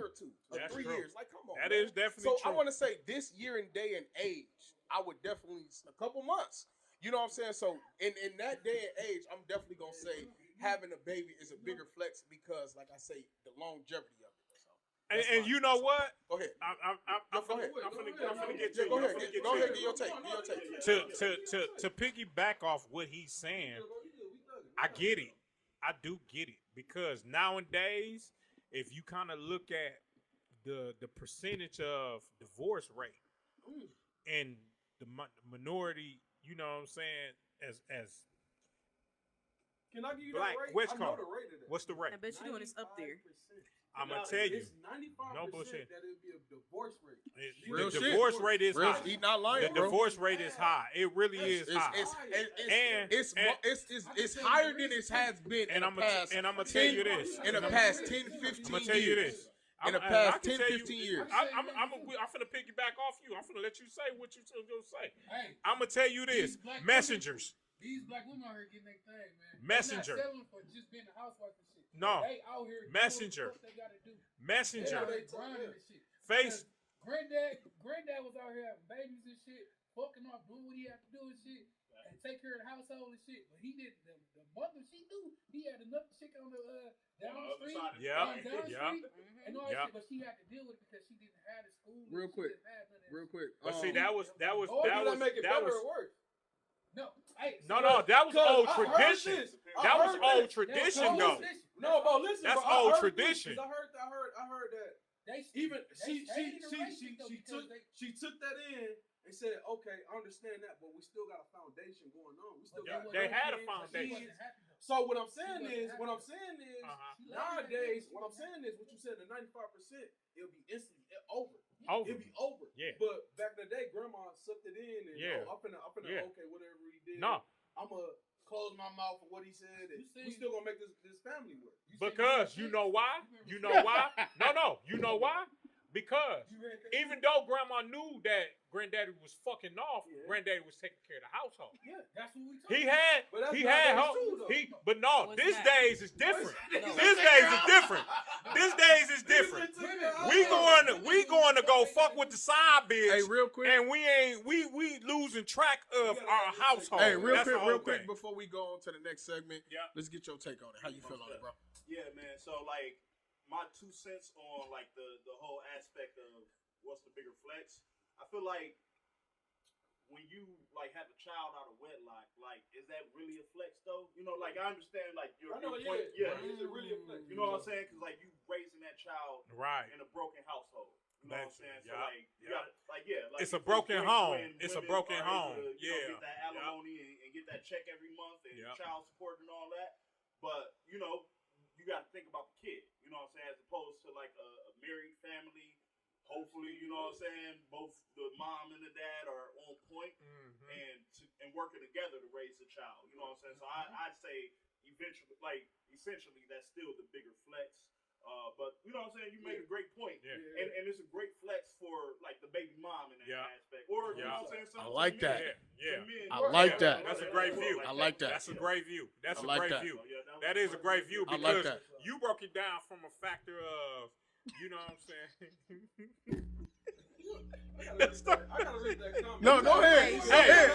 or two, or That's 3 true. years. Like, come on. That man. is definitely So true. I want to say this year and day and age, I would definitely a couple months. You know what I'm saying? So in that day and age, I'm definitely gonna say having a baby is a bigger flex because, like I say, the longevity of it. So, And you know what? go ahead. I'm Go ahead. finna get to Yeah, you. go I'm ahead. finna get Go to ahead. you. Get your take. To piggyback off what he's saying, I get it. I do get it because nowadays, if you kind of look at the percentage of divorce rate and the minority, you know what I'm saying, as Can I give you black, that rate? West I know Coast, the rate of that. what's the rate? I bet you doing this up there. I'm gonna tell you, It's 95% no bullshit. that it would be a divorce rate. Real The shit. divorce rate is Real, high. he not The lying, bro. divorce rate is high. It really is high. It's higher than it has been in And the I'm gonna past. tell you this. In the past 10, 15 I'm gonna tell you years. this. In the I past can 10, tell you- 15 years. I'm finna piggyback off you. I'm finna let you say what you gonna say. Hey, I'm gonna tell you this: These black messengers. these black women out here getting their thing, man. Messenger. They're not selling for just being a housewife and shit. No. They out here Messenger. doing what they gotta do. Messenger. They grinding and shit. Face. Granddad was out here having babies and shit, fucking off, doing what he had to do and shit, and take care of the household and shit. But he did the mother, she knew he had enough chicken on the down the street, Yeah. down the Yeah. street, and all that Yeah. shit. But she had to deal with it because she didn't have the school. Real She quick. didn't have none of that Real shit. quick. But see, that was Or did that make it that better was or worse? No, hey, no. That was old I heard tradition. this. That I was heard old this. tradition, though. No, bro, listen. That's bro, I old heard this, tradition. 'cause I heard that. Even She took that in and said, okay, I understand that, but we still got a foundation going on. We still got They had a kids, foundation. kids. So what I'm saying is, Uh-huh. nowadays, what I'm saying is, what you said, the 95%, it'll be instantly over. Over. It'll be over. Yeah. But back in the day, grandma sucked it in and Yeah. I'm finna Yeah. okay, whatever he did. No. I'm gonna close my mouth for what he said, and we still gonna make this family work. Because you know why? You know why? No. You know why? Because even though grandma knew that granddaddy was fucking off, granddaddy was taking care of the household. Yeah, that's what we talking He about. had nowadays too, though. but No, no, it's this not. days is different. No. This days is different. This days is different. We going to go fuck with the side bitch. Hey, real quick. And we losing track of our household. Hey, real That's the whole quick, thing. before we go on to the next segment, Yeah. let's get your take on it. How you feel on it, bro? Yeah, man. So like my 2 cents on like the whole aspect of what's the bigger flex. I feel like when you like have a child out of wedlock, like is that really a flex though? You know, like I understand like your point. Yeah. Is it really a flex? You know what I'm saying? Because like you raising that child Right. in a broken household. You know what I'm saying? So Yeah, like you yeah. gotta like like It's a it's broken great home. when It's a women broken are able home. to, you know, Yeah. get that alimony and get that check every month and Yeah. child support and all that. But you know, you got to think about the kid. You know what I'm saying? As opposed to like a married family. Hopefully, you know what I'm saying. Both the mom and the dad are on point and working together to raise the child. You know what I'm saying? So I'd say eventually, like essentially, that's still the bigger flex. But you know what I'm saying? You make a great point. Yeah. And it's a great flex for like the baby mom in that Yeah. aspect. Or you Yeah. know what I'm saying? I like some that. Yeah. some men- I like Yeah. that. That's a great view. I like that. That's a great view. That's I a like great that. view. So, yeah, That is a great view I because like that. you broke it down from a factor of, you know what I'm saying? I gotta read that comment. No, go ahead. Hey,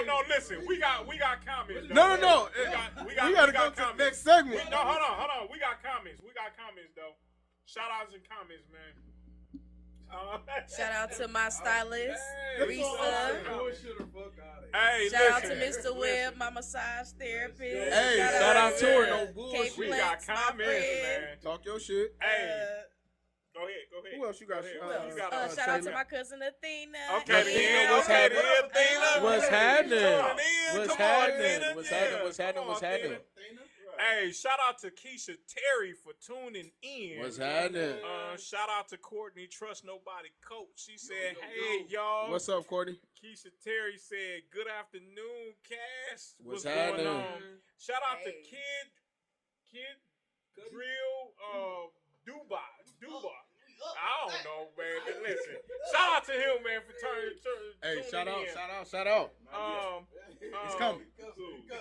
no, listen. We got comments. No. We gotta go to the next segment. No, hold on. We got comments. Shout outs and comments, man. Shout out to my stylist, Hey, Risa. bullshit or fuck out of Hey, Shout out to listen. Mr. Webb, my massage therapist. Hey, shout out to her. No K bullshit. We got Flex, my comments, friend. man. Talk your shit. Hey, go ahead. Who else you got? Go ahead. Who Who else? else? You got Shout out to Shayla. my cousin Athena. Okay, then. What's Okay, happening? then, Athena. What's happening? Come in. What's Come on, happening? Athena. What's Yeah. happening? What's happening? Come What's on, happening? Athena. Hey, shout out to Keisha Terry for tuning in. What's happening? Shout out to Courtney Trust Nobody Coach. She said, "Hey y'all." What's up, Courtney? Keisha Terry said, "Good afternoon, Cass. What's going happening? on?" Shout out to Hey. Kid Drill Dubai. I don't know, man. But listen, shout out to him, man, for turning. Hey, tuning shout out, in. shout out. It's coming.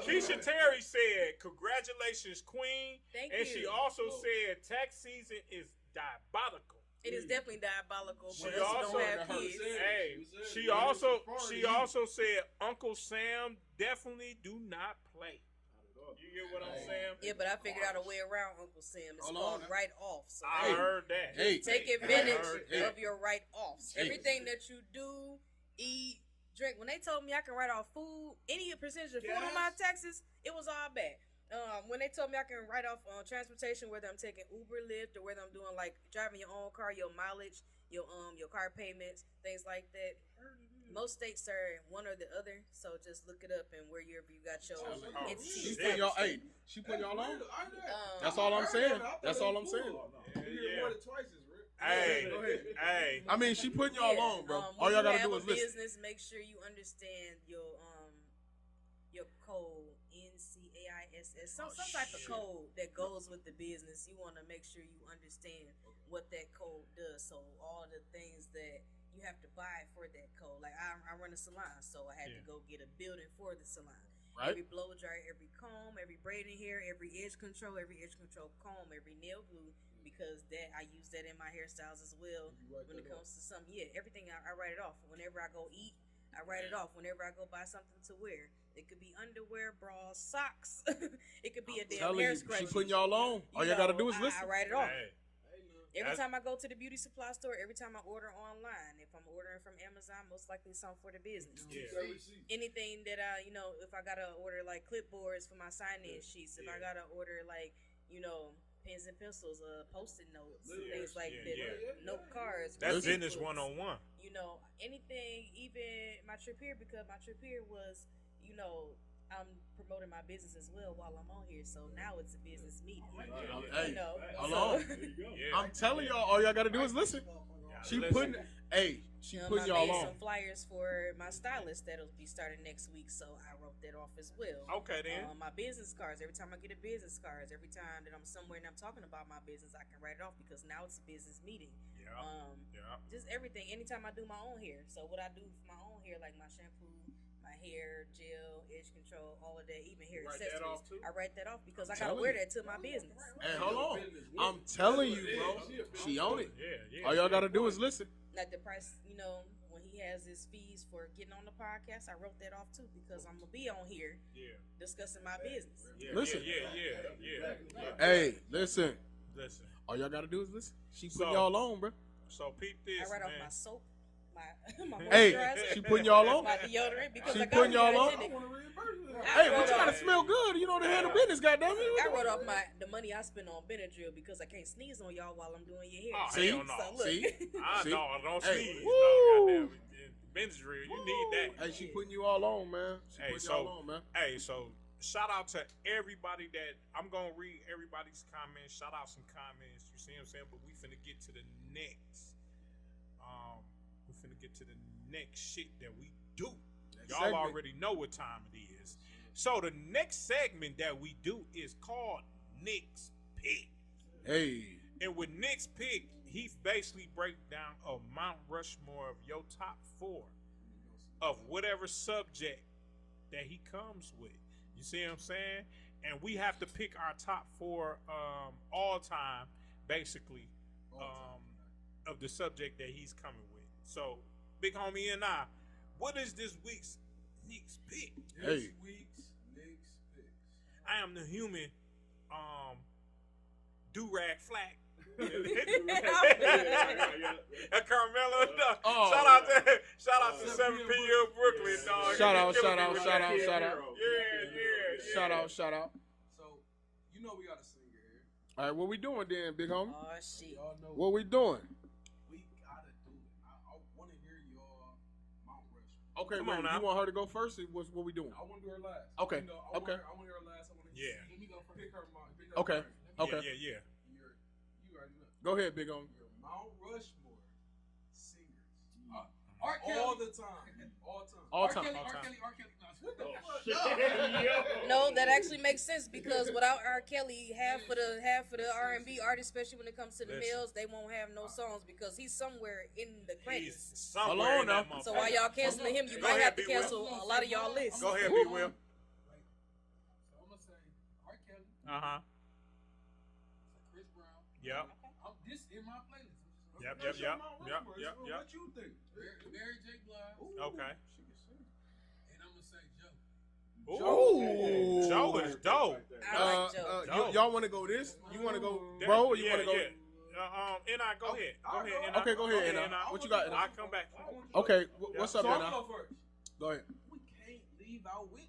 Keisha Terry said, "Congratulations, Queen." Thank And you. she also said, "Tax season is diabolical." It is definitely diabolical for She us who also- don't have kids. Hey, she also said, "Uncle Sam definitely do not play." You get what I'm saying? Yeah, but I figured out a way around Uncle Sam. It's Hold called on. write-off. So I heard that. Hey, take I advantage heard that. of your write-offs. Hey. Everything that you do, eat, drink. When they told me I can write off food, any percentage of food on my taxes, it was all bad. When they told me I can write off transportation, whether I'm taking Uber, Lyft, or whether I'm doing like driving your own car, your mileage, your car payments, things like that. Most states are one or the other, so just look it up and wherever you got your entity. she put y'all. Hey, she put y'all on. That's all I'm saying. That's all I'm saying. Hey, Go ahead. hey. I mean, she putting y'all Yeah, on, bro. All when y'all you gotta have do a is listen. business, make sure you understand your code, NCAISS, some type of code that goes with the business. You want to make sure you understand what that code does. So all the things that you have to buy for that code, like I run a salon, so I had to go get a building for the salon. Right. Every blow dryer, every comb, every braiding hair, every edge control comb, every nail glue, because that I use that in my hairstyles as well. When it comes to something, everything I write it off. Whenever I go eat, I write it off. Whenever I go buy something to wear, it could be underwear, bras, socks. It could be a damn Telling hair you, scrunchie. she putting y'all on. All y'all gotta do is listen. I write it off. Hey. Every time I go to the beauty supply store, every time I order online, if I'm ordering from Amazon, most likely something for the business. Yeah. Anything that if I gotta order like clipboards for my sign-in sheets, if I gotta order like, pens and pencils, post-it notes, things like that, note cards. That's receipt business books, 101. Anything, even my trip here, because my trip here was, I'm promoting my business as well while I'm on here, so now it's a business meeting. Hey, hold so- on. Yeah. I'm telling y'all, all y'all gotta do is listen. She putting, she putting I y'all made on. some flyers for my stylist that'll be starting next week, so I wrote that off as well. Okay then. My business cards. Every time I get a business cards, every time that I'm somewhere and I'm talking about my business, I can write it off because now it's a business meeting. Yeah. Just everything. Anytime I do my own hair, so what I do for my own hair, like my shampoo, my hair gel, edge control, all of that, even hair Write that accessories, off, too? I write that off because I Telling gotta wear you. that to my business. Hey, hold on. I'm telling you, bro. She on it. Yeah. All y'all gotta do is listen. Like the price, when he has his fees for getting on the podcast, I wrote that off too because I'm gonna be on here discussing my business. Listen. Yeah. Hey, listen. Listen. All y'all gotta do is listen. She So- putting y'all on, bro. So peep this, I write off man. my soap, my Hey, moisturizer, she putting y'all on. my deodorant because She I got putting y'all on. hygienic. Hey, but you gotta smell good. You know the handle business, goddamn I it. wrote off the money I spend on Benadryl because I can't sneeze on y'all while I'm doing your hair. Oh, See? hell no. So look, See? I See? know, don't Hey, sneeze. woo. No, goddamn. Benadryl, you need that. Hey, she putting you all on, man. She Hey, putting so- y'all on, man. Hey, so shout out to everybody that I'm gonna read everybody's comments. Shout out some comments. You see what I'm saying? But we finna get to the next. We finna get to the next shit that we do. Y'all segment. already know what time it is. So the next segment that we do is called Nick's Pick. Hey, And with Nick's Pick, he basically breaks down a Mount Rushmore of your top 4 of whatever subject that he comes with. You see what I'm saying? And we have to pick our top 4 all time, basically, of the subject that he's coming with. So, Big Homie and I, what is this week's Nick's Pick? hey. I am the human do-rag flack. Carmelo Shout out, Killing shout me out, with shout that out, kid shout hero. out. Yeah. Shout out, shout out. So, you know we got a singer here. All right, what we doing then, big homie? Oh shit. Y'all know What we doing? we gotta do it. I want to hear y'all Mount Rushmore. Okay, Come man, on now. you want her to go first? Or what we doing? I want to do her last. Okay, You know, okay. I want to hear her last. I want to Yeah. Let me go first. Pick her. Pick her Okay, first. okay. Yeah. You already know. Go ahead, big homie. Your Mount Rushmore singers. R. Kelly. All the time. All time. All R. time. Kelly. all R. time. Kelly. R. Kelly. No, what the Oh, fuck? shit. No, that actually makes sense because without R. Kelly, half of the R&B artists, especially when it comes to the Listen. males, they won't have no songs because he's somewhere in the He's credits. somewhere Hold on in that now. So while y'all canceling him, you Go might ahead, have to B. Will. cancel a lot of y'all lists. Go ahead, Woo. B. Will. So I'm gonna say R. Kelly, Uh-huh. Chris Brown. Yep. This in my playlist. Yep. That's your Mount Rushmore. Yep. So What you think? Mary J. Blige, Okay. and I'm gonna say Joe. Ooh. Joe is dope. I like Joe. Dope. Y'all want to go this? You want to go, bro? Or you want to go? N.I., go ahead. Go ahead, N.I. Okay, go ahead, N.I. What you got, N.I.? I'll come back. Okay, what's up, So I'm N.I.? gonna go first. Go ahead. We can't leave out Whitney.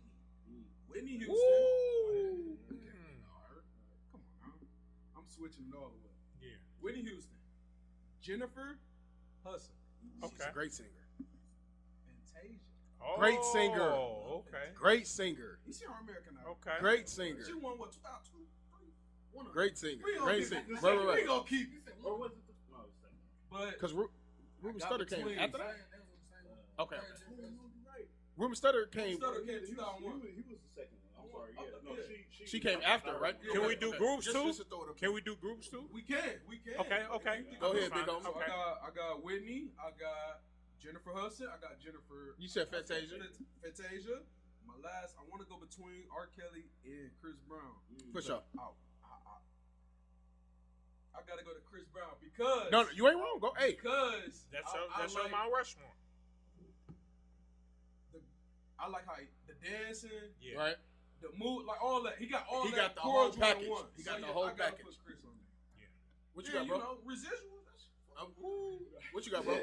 Whitney Houston. Ooh. Come on now. I'm switching it all the way. Yeah. Whitney Houston. Jennifer Hudson. She's Okay. a great singer. Fantasia. Oh, Great singer. Okay. Great singer. You see our American Idol. Okay. Great singer. She won what? 2002? One of them. Great singer. We gonna Great keep singer. it. Right. We gonna keep it. Or was it the second? But Because Ruben got Stutter the came twins. after that. Okay. right. Ruben Stutter came. Stutter came in 2001. He was the second one. I'm sorry. Yeah. No, She came after, right? Can we do groups too? Just to throw it up. Can we do groups too? We can. Okay. Go ahead, Fine. big homie. So Okay. I got Whitney. I got Jennifer Hudson. I got Jennifer. You said Fantasia. Fantasia. My last. I want to go between R. Kelly and Chris Brown. For sure. I gotta go to Chris Brown because No, you ain't wrong. Go. Hey. because That's I your like, Mount Rushmore. I like how the dancing, Yeah. Right. the mood, like all that. He got all He that. got the whole cordial in package. one. He got the yeah, whole I gotta package. Put Chris on there. What you Yeah, got, bro? You know, residual. That's What you got, bro?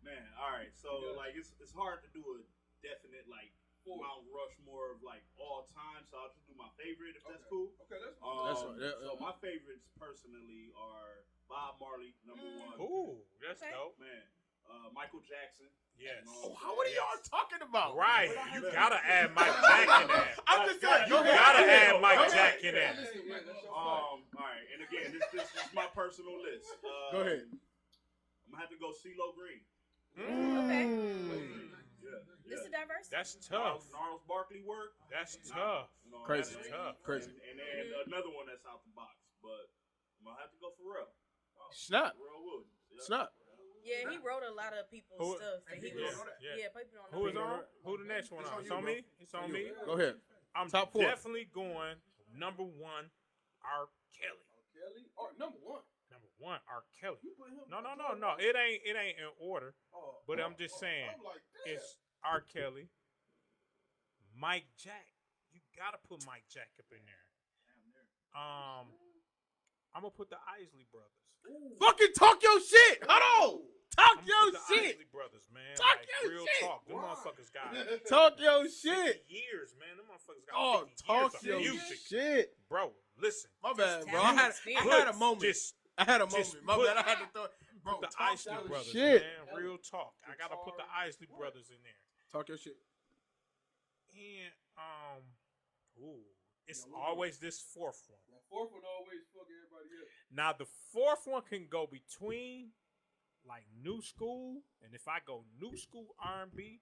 Man, all right. So like, it's hard to do a definite like Mount Rushmore of like all time. So I'll just do my favorite if that's cool. Okay, that's That's right. Yeah, So yeah. my favorites personally are Bob Marley, number one. Ooh, that's Okay. dope. Man, Michael Jackson. Yes. Oh, what are y'all talking about? Right. You gotta add Mike Jack in that. I'm just saying. You gotta add Mike Go Jack ahead. in that. All right, and again, this is my personal list. Go ahead. I'm gonna have to go CeeLo Green. Okay. Yeah. This is diverse. That's tough. Gnarls Barkley work. That's tough. You know, Crazy. that's Tough. Crazy. And then another one that's out the box, but I'm gonna have to go for real. Snap. Pharrell Williams. Yeah. Snap. Yeah, he wrote a lot of people's Who- stuff. And he Yeah, was, yeah. people don't know. Who is him. on? Who the next one on? It's on me. It's on me. Go ahead. I'm Top four. definitely going number one. R. Kelly. Kelly. Oh, number one. Number one. R. Kelly. You put him. No. It ain't in order. Oh, But I'm just saying, I'm like, damn. it's R. Kelly, Mike Jack. You gotta put Mike Jack up in there. I'm gonna put the Isley Brothers. Fucking talk your shit. Hold on. Talk I'm your gonna put the shit. Isley Brothers, man. Talk like, your real shit. talk. Them motherfuckers got Talk your 50 shit. years, man. Them motherfuckers got Oh, 50 talk years your of music. shit. Bro, listen. My bad, bro. talent, I had a experience. moment. Just I had a just moment. My put- bad. I had to throw. Bro, put the talk Isley your Brothers, shit. man. Real talk. I gotta put the Isley Brothers in there. Talk your shit. And it's always this fourth one. That fourth one always fuck everybody else. Now the fourth one can go between like new school, and if I go new school R&B,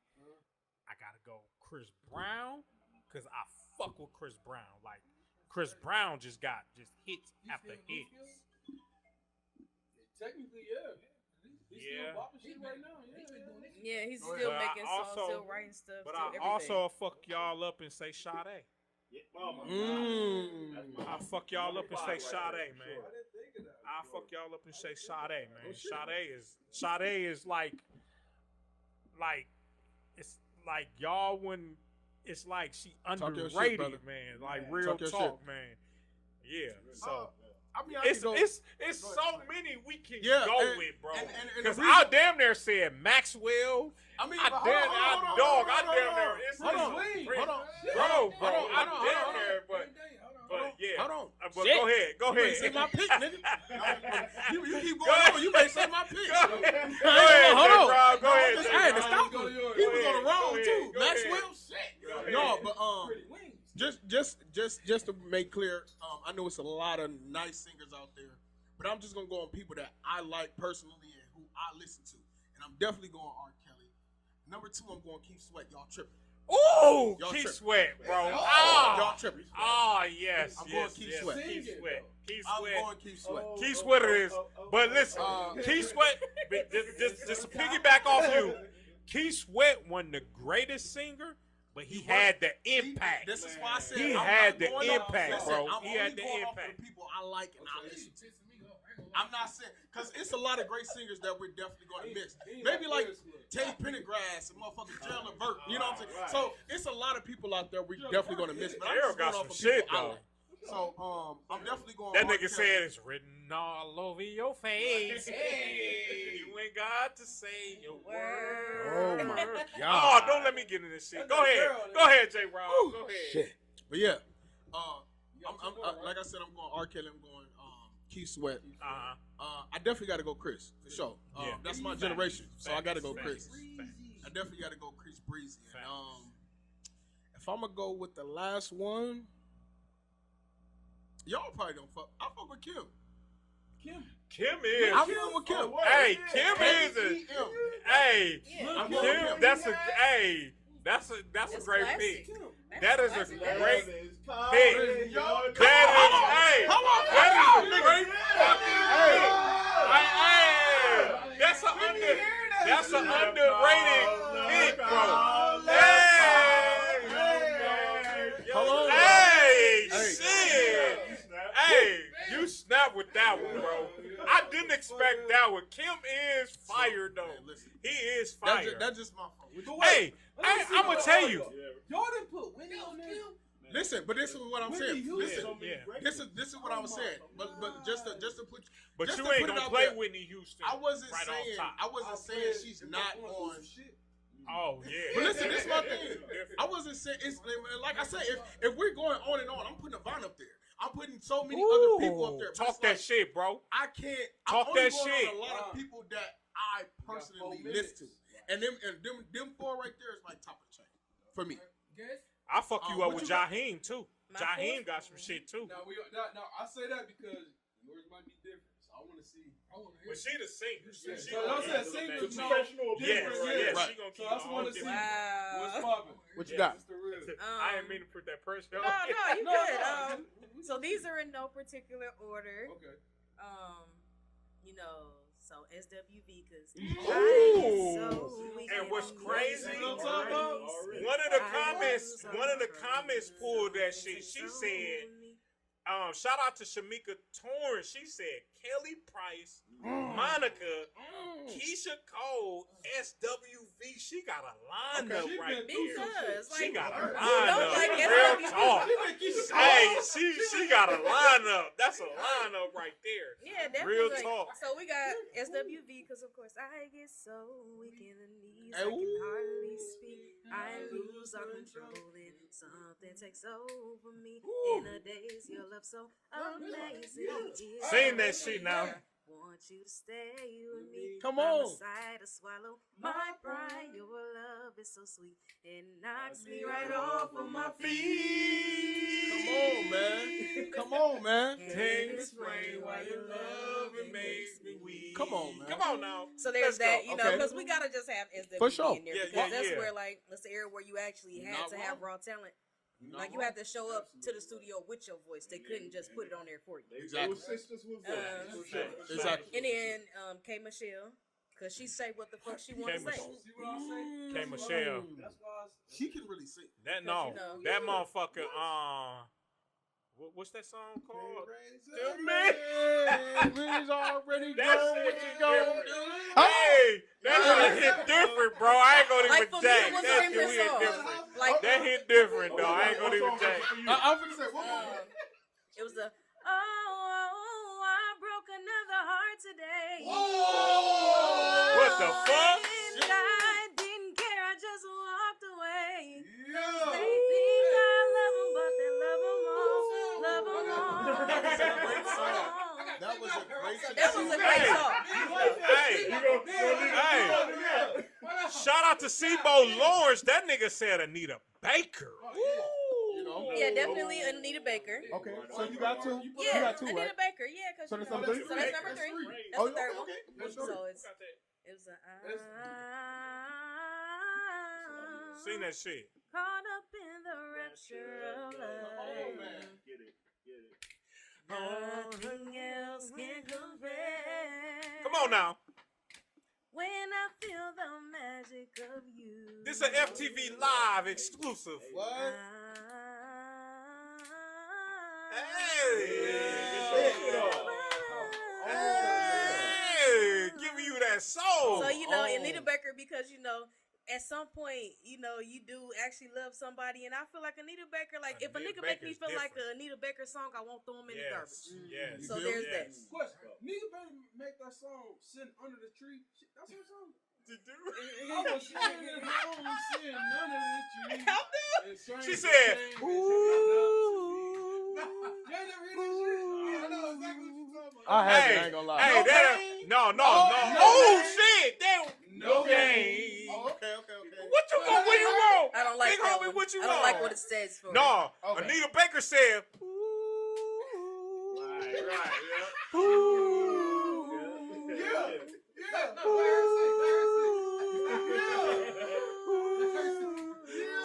I gotta go Chris Brown because I fuck with Chris Brown. Like Chris Brown just hits after hits. Technically, yeah. He's Yeah. still bopping shit right now. Yeah. Yeah, he's Go still ahead. But I making songs, also- still writing stuff. But still I everything. also fuck y'all up and say Sade. Yeah. Oh my Mm. I fuck y'all up and say Sade, man. I didn't think of that. I fuck y'all up and say Sade, man. Sade is like it's like y'all when it's like she Talk your shit, underrated, brother. man. Like Yeah. real Talk your talk, shit. man. Yeah. So I mean, I It's can go. it's Go so ahead. many we can Yeah, go and- with, bro. and the Because reason- I damn near said Maxwell. I mean, I but damn, hold on, I hold on, dog, hold on, I hold damn on, near. It's hold on, Prince. hold on, Bro, hold on, I hold on, damn hold on. near, but yeah. Hold on. But Shit. go ahead, go You may ahead. say my pick, nigga. You keep Go going ahead. on. You may say my pick. Go ahead, Hold on. J-Rob, go ahead. Hey, J-Rob. the stop Go him. to yours. He was Go on the ahead, wrong go too. ahead, go Maxwell, ahead. shit. Go No, ahead. but just to make clear, I know it's a lot of nice singers out there, but I'm just gonna go on people that I like personally and who I listen to, and I'm definitely going R. Kelly. Number 2, I'm going Keith Sweat. Y'all tripping? Ooh, Y'all Keith tripping. Sweat, bro. Y'all Ah, tripping? yes, I'm going yes, Keith yes. Sweat. Keith Sweat. Keith I'm Sweat. going Keith Sweat. Keith Sweat it is. But listen, Keith Sweat, just to piggyback off you, Keith Sweat wasn't the greatest singer, but he had the impact. This is why I said He I'm had not the going off- impact, listen, bro. I'm He only had the going off of impact. the people I like and I listen to. I'm not saying because it's a lot of great singers that we're definitely going to miss. Maybe like Teddy Pendergrass and motherfucking Gerald Levert. You know what I'm saying? So it's a lot of people out there we're definitely going to miss. But I'm Gerald just got going some off of shit, people I though. like. So I'm definitely going. That R. nigga Kelly. said it's written all over your face. Hey, you ain't got to say your word. Oh my Oh, God. don't let me get into this shit. Go ahead. Go ahead, J. Rob. Go ahead. Shit. But yeah, like I said, I'm going R. Kelly. I'm going Keith Sweat. I definitely got to go Chris for sure. Yeah. That's my generation, so I got to go Chris. Facts. I definitely got to go Chris Breezy. And, if I'm gonna go with the last one, y'all probably don't fuck. I fuck with Kim. Kim is. I'm going with Kim. Hey, Kim is a. K-E-M. Hey, I'm going with Kim. Kim. That's a. Hey, that's a That's great classic. pick. That's That is a classic. great pick. Hey, That is a great fucking pick. Hey, that's an underrated pick, bro. Hey, shit. Hey, you snap with that one, bro. I didn't expect that one. Kim is fire, though. He is fire. That's just my fault. Hey, I'm gonna tell you. Y'all didn't put Whitney on there. Listen, but this is what I'm saying. Listen, Yeah. this is what I was saying. But just to put. But just you to ain't put it gonna out play there, Whitney Houston. I wasn't right saying. off top. I wasn't saying she's not on. Oh yeah. But listen, this is my thing. I wasn't saying it's like I said. If we're going on and on, I'm putting Yvonne up there. I'm putting so many other people up there. But Talk it's that like, shit, bro. I can't Talk I'm only that going shit. On a lot of people that I personally listen to, and them 4 right there is like top of the chain for me. Guess? I fuck you up what with you got? Jaheim too. My Jaheim fourth? got some shit too. Now I say that because yours might be different. So I want to see. But she the singer. Yeah, so y'all said singers, no, Yes, different, yes, Right. she gonna So keep I just it want all to see different. what's Wow. popping. What you got? What's the real? I didn't mean to put that pressure on. No, you No, good. no. So these are in no particular order. Okay. So SWV because Ooh. And what's crazy? You know what I'm talking about? One of the comments pulled that shit. She said, shout out to Shamika Torrance. She said Kelly Price, Monica, Keisha Cole, SWV. She got a lineup Okay. right there. because She like got a who don't lineup. like Real SWV? talk. Hey, she got a lineup. That's a lineup right there. Yeah, definitely. Real like, talk. So we got SWV because of course I get so weak in the knees I Hey, can hardly speak. I lose all control and something takes over me. In a daze, your love so amazing. Sing that shit now. Want you to stay with me. Come By my on. side to swallow my pride. Your love is so sweet. It knocks me right off of my feet. Come on, man. Come on, man. Can't explain why your love it makes me weak. Come on, man. Come on now. So there's Let's that, go. you know, Okay. because we gotta just have SWV For sure. in there Yeah, because yeah, that's yeah. where like that's the era where you actually You're had not to have wrong. raw talent. You're not Like you wrong. had to show up to the studio with your voice. They couldn't just put it on there for you. Exactly. Exactly. And then K Michelle, cause she say what the fuck she want to K. say. See what I'm saying? K. Michelle. That's why She can really sing. That no. You know. That motherfucker what's that song called? The man's already That gone. shit What is you gonna different. do? Hey, that shit hit different, bro. I ain't gonna Like even for me, jack. it was That a shit favorite hit song. different. Like That hit different, though. I ain't gonna even jack. I'm gonna say, what? it was the oh, the fuck? And I didn't care, I just walked away. Yeah. They think I love them, but they love them all. Love them all. That was a great song. That was a great song. That was a great song. Hey, shout out to Sebo Lawrence. That nigga said Anita Baker. You know? Yeah, definitely Anita Baker. Okay, so you got two. You Yeah, got two, Anita right? Baker. Yeah, cause So you that's know, number three? so that's number three. That's Oh, the third one. okay. That's So three. it was Sing that shit. caught up in the rapture of love. Get it. Nothing else can compare. Come on now. When I feel the magic of you. This is an FTV live exclusive. What? Hey, giving you that soul. So you know, Anita Baker, because you know, at some point, you know, you do actually love somebody, and I feel like Anita Baker. Like if a Anita nigga make me Baker's feel like different. an Anita Baker song, I won't throw him in the garbage. Yes. So there's that. Question. Nigga better make that song sitting under the tree. That's her song. To do. I was sitting home sitting under the tree. and sang She the said, same "Ooh." You ain't never heard that shit? I know exactly what you're talking about. I had Hey, it, I ain't gonna lie. hey, no. no Oh shit, No game. Oh, okay. What you want? What you want? I don't like Big that homie, one. what you I want? don't like what it says for. No, Okay. Anita Baker said,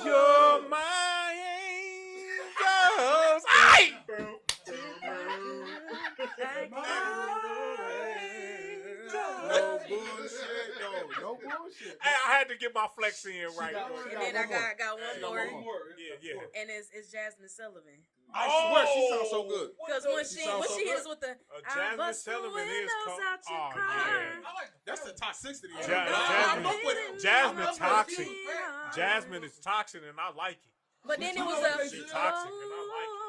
"You're my angels." Ay! No bullshit. No bullshit. Hey, I had to get my flex in right. got quick. And then I got one more, Yeah. and it's Jasmine Sullivan. I swear she sounds so good. Because when she hits with the I Jasmine bust the Sullivan is windows out your oh car. yeah. That's the toxicity. Jasmine toxic. Jasmine is toxic, and I like it. But then it was She toxic, and I like it.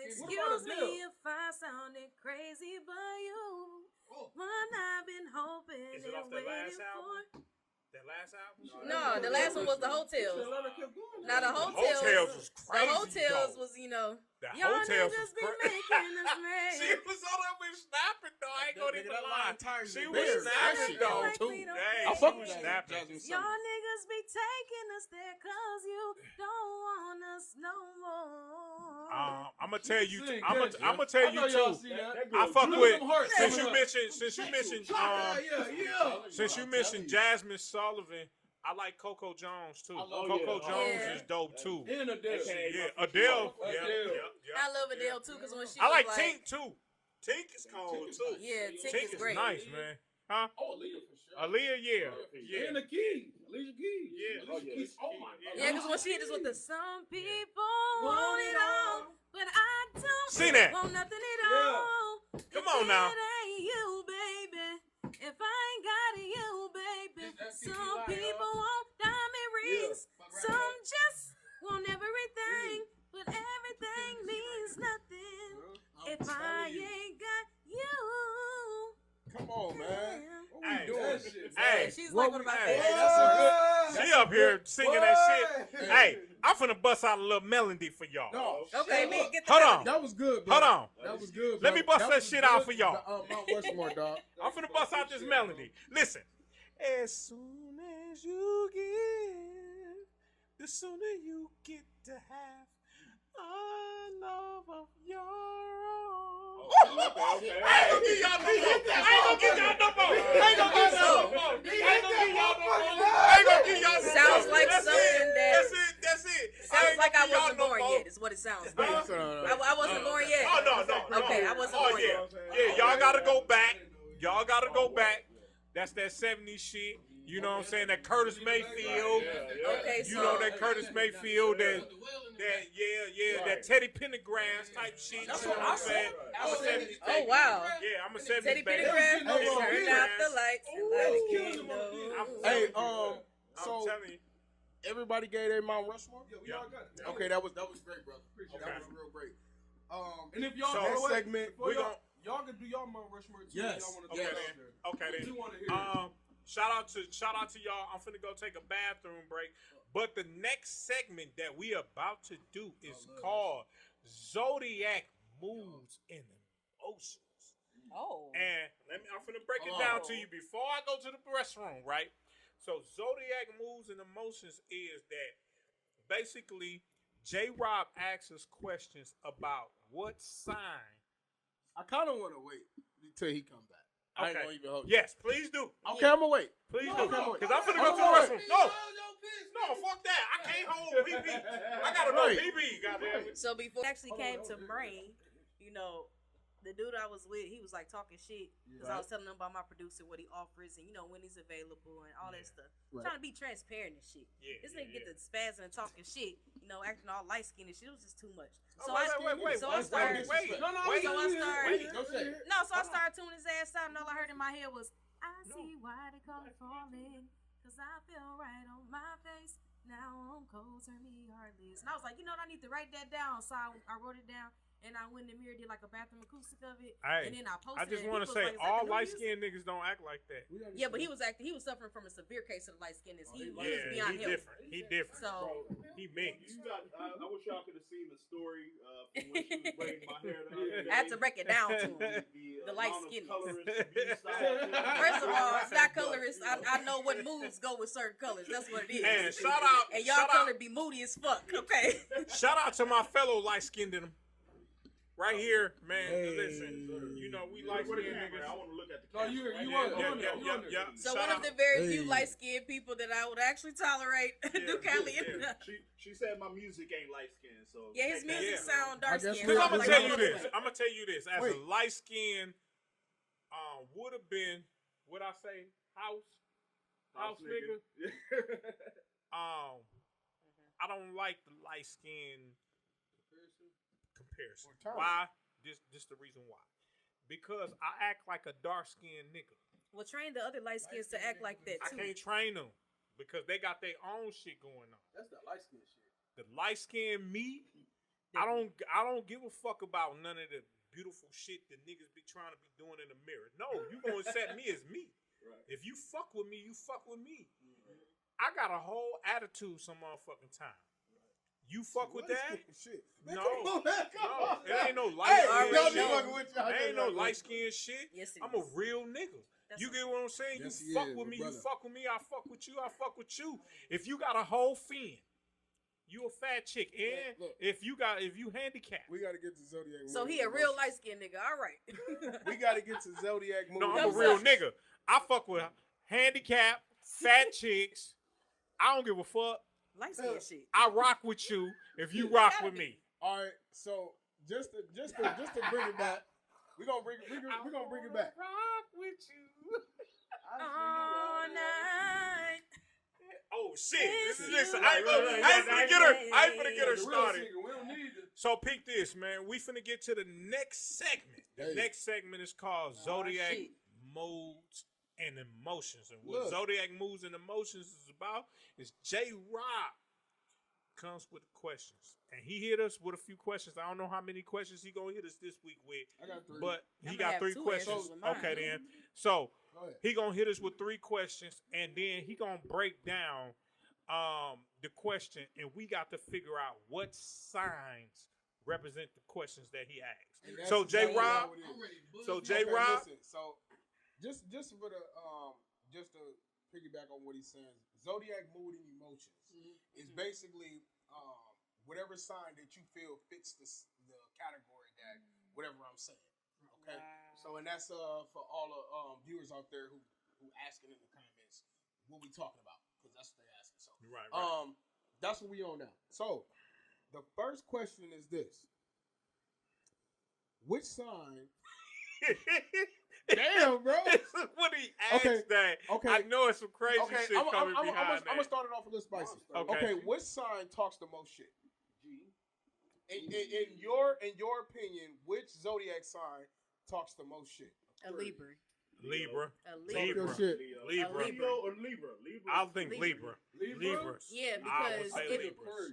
Excuse me if I sounded crazy, but you one I've been hoping Is it and off that last waiting album? for. That last album? No, the last one was the Hotels. Now the Hotels was The crazy. Hotels though. was, you know, The y'all Hotels niggas was be crazy. making us mad. She was on that bitch snapping though. I ain't gonna even lie. She was Bears, that snapping shit though. like we don't Hey, I she fuck was with that. snapping. Y'all niggas be taking us there cause you don't want us no more. I'm gonna tell you. Sing, I'm catch, gonna tell you too. I fuck Drew with them hearts. since you mentioned Yeah. since you mentioned Jasmine Sullivan. I like Coco Jones too. Coco Jones Yeah. is dope too. And Adele. Yeah, Adele. Yeah. I love Adele too because when she I was like Tink too. Tink is cold too. Yeah, Tink Tink is great. nice, man. Huh? Oh, Aaliyah for sure. Aaliyah, yeah. And the Keys. Alicia Keys. Yeah. Alicia Keys. Oh my God. Yeah, because when she hit us with the some people want it all, but I don't Sing that. want nothing at Yeah. all. Come If on now. it ain't you, baby. If I ain't got you, baby. Some people want diamond rings. Some just want everything, but everything means nothing if I ain't got you. Come on, man. What we Hey, doing? hey, She's like one of my hey, favorites. she up here singing that shit. Hey, I'm finna bust out a little melody for y'all. No. Okay, me get the Hold on. That was good, bro. Hold on. That was good, Let me bro. bust that was shit out good. for y'all. Mount Rushmore, dog. I'm finna bust out this melody. Listen. As soon as you give, the sooner you get to have a love of your own. I ain't gonna give y'all no more. I ain't gonna give y'all no more. I ain't gonna give y'all no more. I ain't gonna give y'all no more. I ain't gonna give y'all no more. Sounds like That's something it. that- That's it. Sounds like I ain't gonna wasn't give y'all born no more. yet. Is what it sounds like. No. I wasn't born yet. Oh no. Okay, I wasn't Oh born yeah, yet. yeah. Y'all gotta go back. Y'all gotta go back. That's that 70s shit. You know what I'm saying? That Curtis Mayfield. Okay, You so know that Curtis Mayfield. That Teddy Pendergrass type shit. That's You know what what I I'm saying? I'm a 70s oh baby. wow. Yeah, I'm a 70s Teddy baby. Pendergrass, No, no, turn out the lights and light the candle. Hey, I'm so telling you. everybody gave their Mount Rushmore? Yeah. Okay, that was great, brother. Okay. That was real great. And if y'all So, by the way, segment, before we y'all, gon- y'all can do y'all Mount Rushmore too. Yes. Y'all want to Okay do then. that. Okay We then. want to hear it. Shout out to y'all. I'm finna go take a bathroom break. But the next segment that we about to do is called Zodiac Moods and Emotions. Oh. And I'm finna break it down to you before I go to the restroom, right? So Zodiac Moods and Emotions is that basically J-Rob asks us questions about what sign. I kind of want to wait until he come back. I ain't gonna even hold you. Yes, please do. Okay, I'm gonna wait. Please No, do. no, Because I'm finna go to the restroom. No, fuck that. I can't hold PB. I gotta know PB, goddamn it. So before we actually came to Marine, you know, the dude I was with, he was like talking shit because I was telling him about my producer, what he offers, and you know when he's available and all that stuff. Trying to be transparent and shit. This nigga get the spazzing and talking shit, you know, acting all light skinned and shit. It was just too much. So I started tuning his ass out, and all I heard in my head was, "I see why they call it falling, 'cause I feel right on my face. Now I'm cold, turn me heartless." And I was like, you know what, I need to write that down. So I wrote it down. And I went in the mirror, did like a bathroom acoustic of it, and then I posted it. I just want to say, all light-skinned niggas don't act like that. Yeah, but he was suffering from a severe case of the light-skinness. He was beyond help. He different. So he mixed. I wish y'all could have seen the story from when she was braiding my hair. I had to break it down to him. The light-skinness. First of all, it's not colorist. I know what moves go with certain colors. That's what it is. And shout out, and y'all color be moody as fuck. Okay. Shout out to my fellow light-skinned in them. Right here, man. Listen, you know we light-skinned niggas. I want to look at the camera. Yeah. So one of the very few light-skinned people that I would actually tolerate, do Cali. She said my music ain't light-skinned, so yeah, his music sound dark-skinned. Because I'm gonna tell you this. As a light-skinned, would have been, what I say, house nigga. I don't like the light-skinned comparison. Why? This the reason why. Because I act like a dark-skinned nigga. Well, train the other light skins to act like that too. I can't train them because they got their own shit going on. That's the light skin shit. The light skinned me, I don't give a fuck about none of the beautiful shit that niggas be trying to be doing in the mirror. No, you gonna accept me as me. Right. If you fuck with me, you fuck with me. I got a whole attitude some motherfucking time. You fuck with that? Shit. No, it ain't no light skin shit. Ain't no light skin shit. Yes, I'm a real nigga. You get what I'm saying? Yes, you fuck with me, you fuck with me, I fuck with you, I fuck with you. If you got a whole fin, you a fat chick. And look, if you handicapped. We gotta get to Zodiac. So he a real light skinned nigga. All right. We gotta get to Zodiac movie. No, I'm a real nigga. I fuck with handicapped, fat chicks. I don't give a fuck. Light skin shit. I rock with you if you rock with me. All right, so just to bring it back, we're gonna bring it back. Rock with you all night. Oh shit! Listen, I ain't finna get her started. So peep this, man. We finna get to the next segment. The next segment is called Zodiac Moods and Emotions. And what Zodiac Moods and Emotions is about is J-Rob comes with questions. And he hit us with a few questions. I don't know how many questions he gonna hit us this week with. I got 3. But he got 3 questions. Okay, then. So he gonna hit us with 3 questions, and then he gonna break down the question, and we got to figure out what signs represent the questions that he asked. So J-Rob. So J-Rob. So just for the just to piggyback on what he's saying, Zodiac Mood and Emotions is basically whatever sign that you feel fits the category that whatever I'm saying. Okay. Wow. So and that's for all the viewers out there who asking in the comments what we talking about, because that's what they're asking. So right. That's what we on now. So the first question is this: which sign? Damn, bro. This is what he asked that. Okay. I know it's some crazy shit coming behind that. I'm gonna start it off a little spicy. Okay. Which sign talks the most shit? G. In your opinion, which zodiac sign talks the most shit? A Libra. Libra. Leo or Libra? I'll think Libra. Yeah,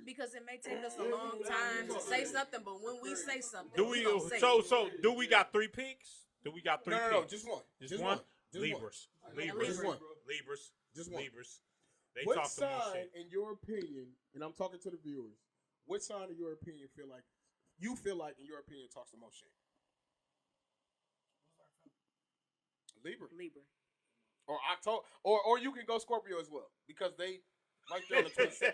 because it may take us a long time to say something, but when we say something, do we got 3 picks? Do we got 3 picks? No, just one. Just one? Libras. Just one. Libras. Just one. Libras. They What talk the most sign, shit. in your opinion, and I'm talking to the viewers, what sign, in your opinion, in your opinion, talks the most shit? Libra. Or October, or you can go Scorpio as well, because they right there on the 22nd.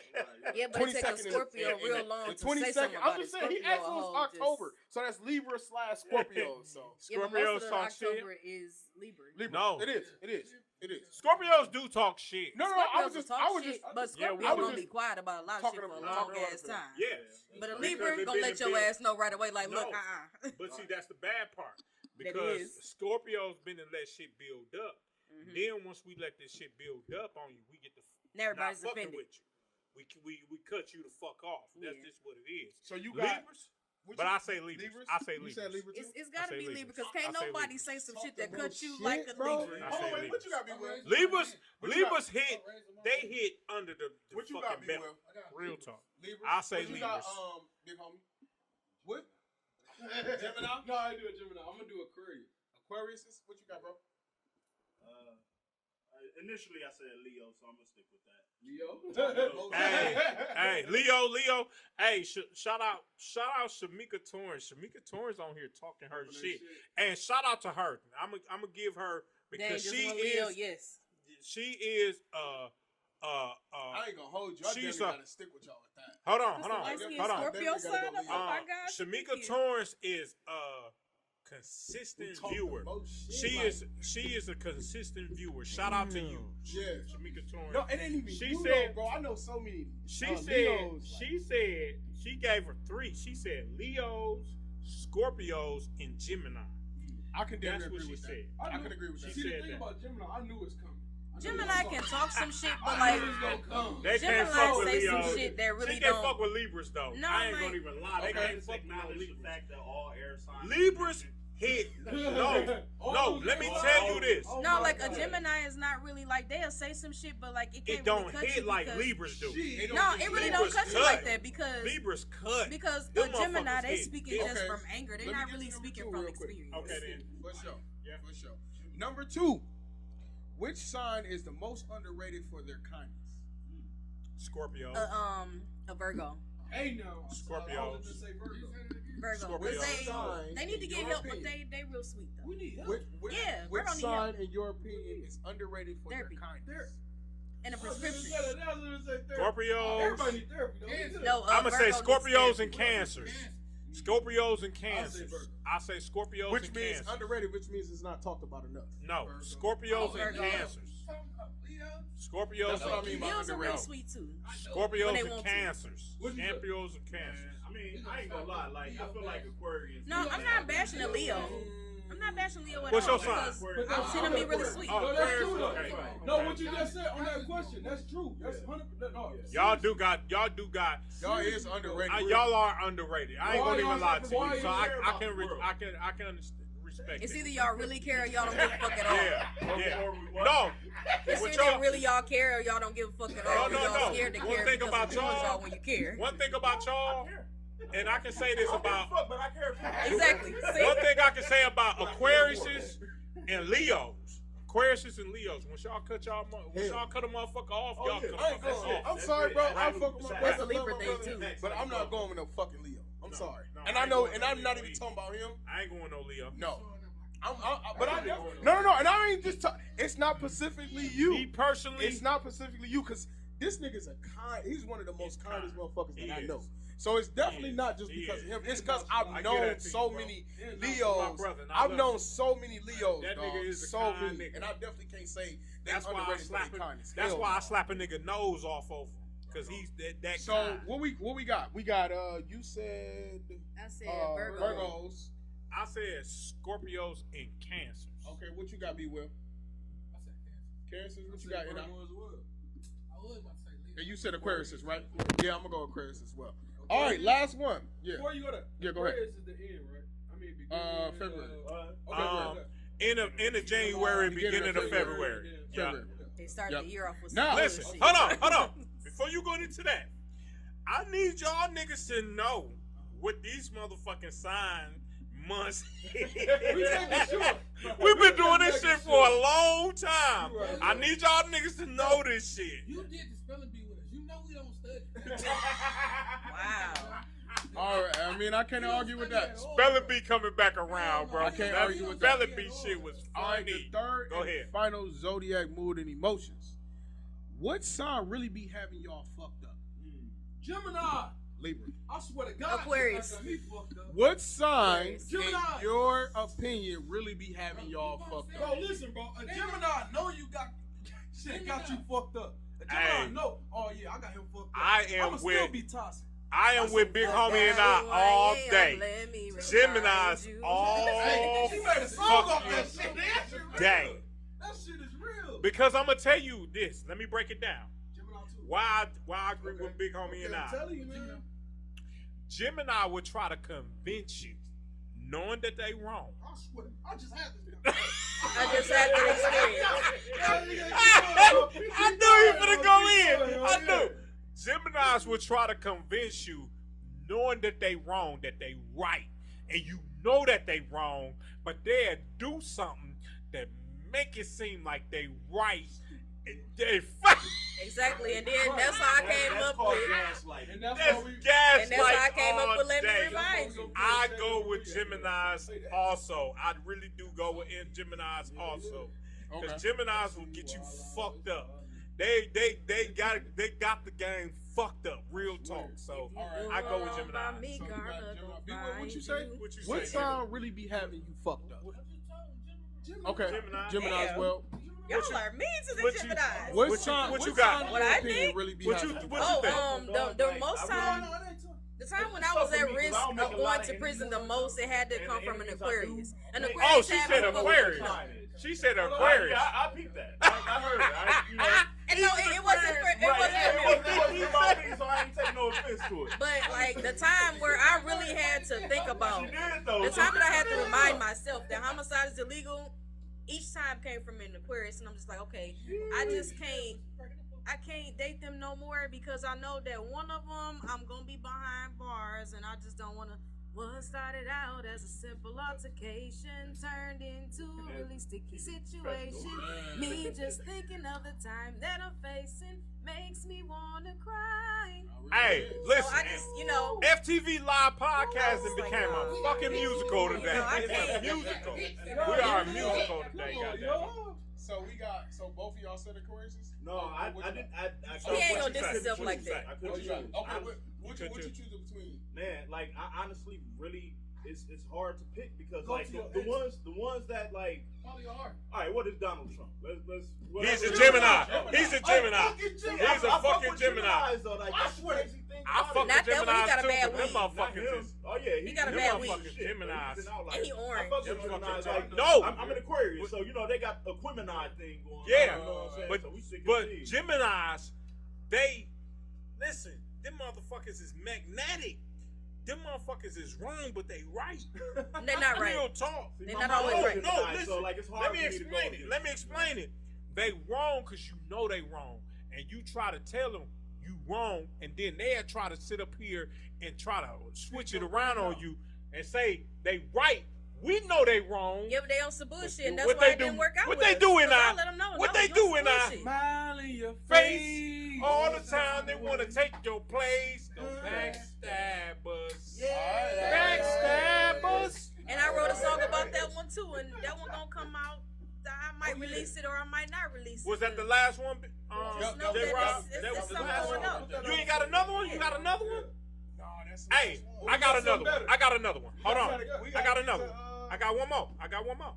Yeah, but it takes a Scorpio real long The to say 22nd. something I'm about just it. saying, he Scorpio asked a us whole October, so that's Libra / Scorpio. So Yeah, but Scorpios most of talk shit. October is Libra. Libra. No. It is. Scorpios do talk shit. No, I was just, but Yeah, Scorpio we gonna just be quiet about a lot of shit talking for a about- long talking ass about it. time. Yes. But a Because Libra it gonna been let a your bit- ass know right away, like, look, No. But see, that's the bad part. That Because is. Scorpios been to let shit build up. Mhm. Then once we let this shit build up on you, we get the Now everybody's not fucking offended. with you. We cut you the fuck off. That's Yeah. just what it is. So you got Libras, but I say Libras. I say You Libras. said Libra too? It's gotta I say be Libra Libras. because I can't say nobody Libras. say some shit that Talk cuts you shit, like a bro. Libra. I Hold say on, wait, what you got, B. Will? Libras, What you got? Libras hit. They hit under the What you got, fucking B. belt. Will? Real talk. Libra? I say What you got, Libras. big homie? What? Gemini? No, I do a Gemini. I'm gonna do Aquarius. Aquarius? What you got, bro? Initially, I said Leo, so I'm gonna stick with that. Leo. Hey, Leo. Hey, shout out Shamika Torrance. Shamika Torrance on here talking her shit. And shout out to her. I'm gonna give her because Dangerous she one, Leo, is yes. she is I ain't gonna hold you. I she's definitely gotta stick with y'all with that. hold on. Light-skinned Hold on. Scorpio Definitely gotta sign? go Oh my Leo. gosh. Shamika Torrance is a consistent viewer. She is a consistent viewer. Shout out to you, Yeah. Shamika Torrance. No, it ain't even She you, said- though, bro. I know so many. She Leos, said she gave her 3. She said Leos, Scorpios, and Gemini. I can That's definitely what agree she with that. said. I can agree with that. See, the said thing that. about Gemini, I knew it's coming. Gemini can talk some shit, but I like knew it was gonna come. They can't Gemini fuck with say some Leos. shit that really She can't don't. fuck with Libras though. No, I ain't like- gonna even lie. They Okay, can't just fuck with no acknowledge the Libras. fact that all air signs. Libras hit. No. Let me tell you this. Oh No, my like God. a Gemini is not really like they'll say some shit, but like it can't It don't really cut hit you like because- Libras do. No, it really don't Libras cut you cut. like that because Libras cut. because Them a Gemini motherfuckers they hit. speaking Yeah. just Okay. from anger. They're Let me not get really to number speaking 2 from real quick. experience. Okay then. For sure. Yeah. For sure. Number 2. Which sign is the most underrated for their kindness? Scorpio. A Virgo. Hey, no. Scorpio. I was just say Virgo. Virgo. Scorpio. But they need to In get your help, but opinion. they real sweet though. We need help. Which Yeah, which Virgo need sign, help. in your opinion, is underrated for Therapy. their kindness? And a I was gonna prescription. say that. I was gonna say therapy. Scorpios. Everybody need therapy. Don't Cancer. need No, I'm gonna say Virgo needs Scorpios therapy. and Cancers. Scorpios and Cancers. Virgo. I say Scorpios Which and means Cancers. underrated, which means it's not talked about enough. No, Virgo. Scorpios and Virgo. Cancers. Leo. Scorpios That's what I and mean by Leos are real underrated. sweet too. Scorpios When they and want to. Cancers. What you say? Scorpios and Cancers. I mean, I ain't gonna lie. Like, I feel like Aquarius. No, I'm not bashing a Leo. I'm not bashing Leo at What's all your sign? because I've seen them be really sweet. Oh, No, that's Aquarius, true though. okay. No, Okay. what you just said on that question, that's true. That's 100%. No, Y'all do got. Y'all is underrated. Y'all are underrated. I ain't Why gonna even y'all lie say- to why you. you So I care can about the re- world? I can understand, respect It's it. either y'all really care or y'all don't give a fuck at all. Yeah. No. It's What either y'all- really y'all care or y'all don't give a fuck at all. No, or y'all no. scared to One care thing because about of doing y'all- y'all when you care. One thing about y'all, and I can say this about. but I care. Exactly. See? One thing I can say about Aquariuses and Leos. Aquariuses and Leos. When y'all cut a motherfucker off, y'all cut a I ain't motherfucker going. off. I'm sorry, bro. I fuck with my That's brother, a Libra love my thing, brother, too. but I'm not going with no fucking Leo. I'm sorry. no, And I I ain't know, going and no I'm not Leo even either. talking about him. I ain't going no Leo. No. But I no, and I ain't just it's not specifically you. Me personally, It's not specifically you, because this nigga's he's one of the most He's kindest kind. motherfuckers He that I is. know. So it's definitely is. not just He because is. of him. It's because I I've get known that to so you, bro. many My Leos. brother, and I I've love known him. so many Leos, That dog. nigga is a So kind many. nigga. And I definitely can't say That's they're why I underrated for slap their him. kindness. That's Hell why I no. slap a nigga nose off over because he's that So kind. what we got? We got you said I said Virgo. Virgos. I said Scorpios and Cancers. Okay, what you got, B. Will? I said Cancer. Cancers, what you got? Virgo Ina? as well. I was about to say Leo. And you said Aquarius, right? Yeah, I'm gonna go Aquarius as well. All right, last one. Yeah. Before you go to Yeah, go ahead. Aquarius is the end, right? I mean, beginning. February. In the January, beginning of February. Yeah. February. They started Yep. the year off with Now- some Listen, bullshit. hold on. Before you go into that, I need y'all niggas to know what these motherfucking signs months. We making sure. We've been doing We this making shit for a sure. long time. You right. I need y'all niggas to know this shit. You did the spelling bee with us. You know we don't study. Wow. All right, I mean, I can't argue with that. Spelling bee coming back around, bro. I can't That argue with that. Spelling bee shit was All right, the funny. third Go and ahead. final zodiac mood and emotions. What sign really be having y'all fucked up? Gemini. Libra. I swear to God. Aquarius. Gemini got me fucked up. What sign, in Gemini. your opinion, really be having y'all fucked up? Bro, listen, bro. A Gemini know you got shit got you fucked up. A Gemini Hey. know. Oh yeah, I got him fucked up. I am I'ma still with- be toxic. I am with Big Homie and I all day. Gemini's all She made a song off that shit. That shit real. day. That shit is real. Because I'm gonna tell you this. Let me break it down. Gemini too. Why I agree with Big Homie and I'm I. telling you, man. Gemini would try to convince you, knowing that they wrong. I swear. I just had this. I just had that experience. I knew you were gonna go in. I knew. Geminis will try to convince you, knowing that they wrong, that they right, and you know that they wrong, but they'll do something that make it seem like they right. They Exactly, and then that's how I came That's up called with. gaslighting. And that's That's why we. gaslight And that's how I came up all with Let Me day. Remind You. I go with Geminis also. I really do go with Geminis also. Because Geminis will get you fucked up. They got the game fucked up. Real talk. So I go with Gemini. So you got Gemini. What you say? What you What say? sign really be having you fucked up? Okay, Gemini. Gemini as Damn. well. Y'all are mean to the what you- Gemini. What you- sign? what What you got? sign in What your I opinion think? really be What you having what Oh, you think? the most No, time, no, it ain't tough. the time when I was at risk of going to prison the most, it had to come from an Aquarius. An Oh, Aquarius she had said me go Aquarius. with She said I Aquarius. peeped that. I heard it. And no, it wasn't for, it Right, wasn't yeah, for it me. wasn't about me, so I ain't taking no offense to it. But like the time where I really had to think about, She did though. the time that I had to remind myself that homicide is illegal, each time came from an Aquarius, and I'm just like, okay, I can't date them no more because I know that one of them I'm gonna be behind bars, and I just don't want to. What started out as a simple altercation turned into a really sticky situation. Me just thinking of the time that I'm facing makes me wanna cry. Hey, So listen. I just, FTV Live Podcasting became a fucking musical today. No, I It's a can't. musical. We are a musical today, goddamn. So both of y'all said Aquariuses? No, I didn't. He ain't gonna What you diss say? himself What like you say? that. I What couldn't you got? choose. Okay, what You you could choose between? Man, like I honestly really, it's hard to pick because Go like to your the ones that like. Follow your heart. All right, what is Donald Trump? He's a Gemini. He's a Gemini. He's He's a fucking Gemini. Though, like, I that's the swear. crazy thing I about fuck it. Not with that one, he got Geminis a too, bad but them week. Not motherfuckers him. is. Oh yeah, He got a them bad motherfuckers week. is Geminis. And he orange. I fuck with Them Geminis, fucking like, no. I'm an Aquarius, so you know they got a Aquemini thing going on. Yeah, you know what I'm saying? but So we sick but as thieves. Geminis, they listen. Them motherfuckers is magnetic. Them motherfuckers is wrong, but they right. They're not right. Real talk. They're My not mom always was right. Gemini, No, listen. so like it's hard Let me for me to go explain it. against Let me explain it. They wrong because you know they wrong, and you try to tell them you wrong, and then they'll try to sit up here and try to switch it around on you and say they right. We know they wrong. Yeah, but they on some bullshit, and that's What why they it didn't do- work out. what with they us, do in 'cause I our- let 'em know, what no, they you do on in some our- bullshit. Smile in your Face face. all the time. They want to take your place. Go backstab us. Backstab us. And I wrote a song about that one too, and that one gonna come out. I might release it or I might not release it. Was that the last one? Just know that J-Rob? it's That was the something last going one. up. You ain't got another one? You got another one? No, that's. Hey, I got another one. I got another one. Hold on. I got another one. I got one more. I got one more.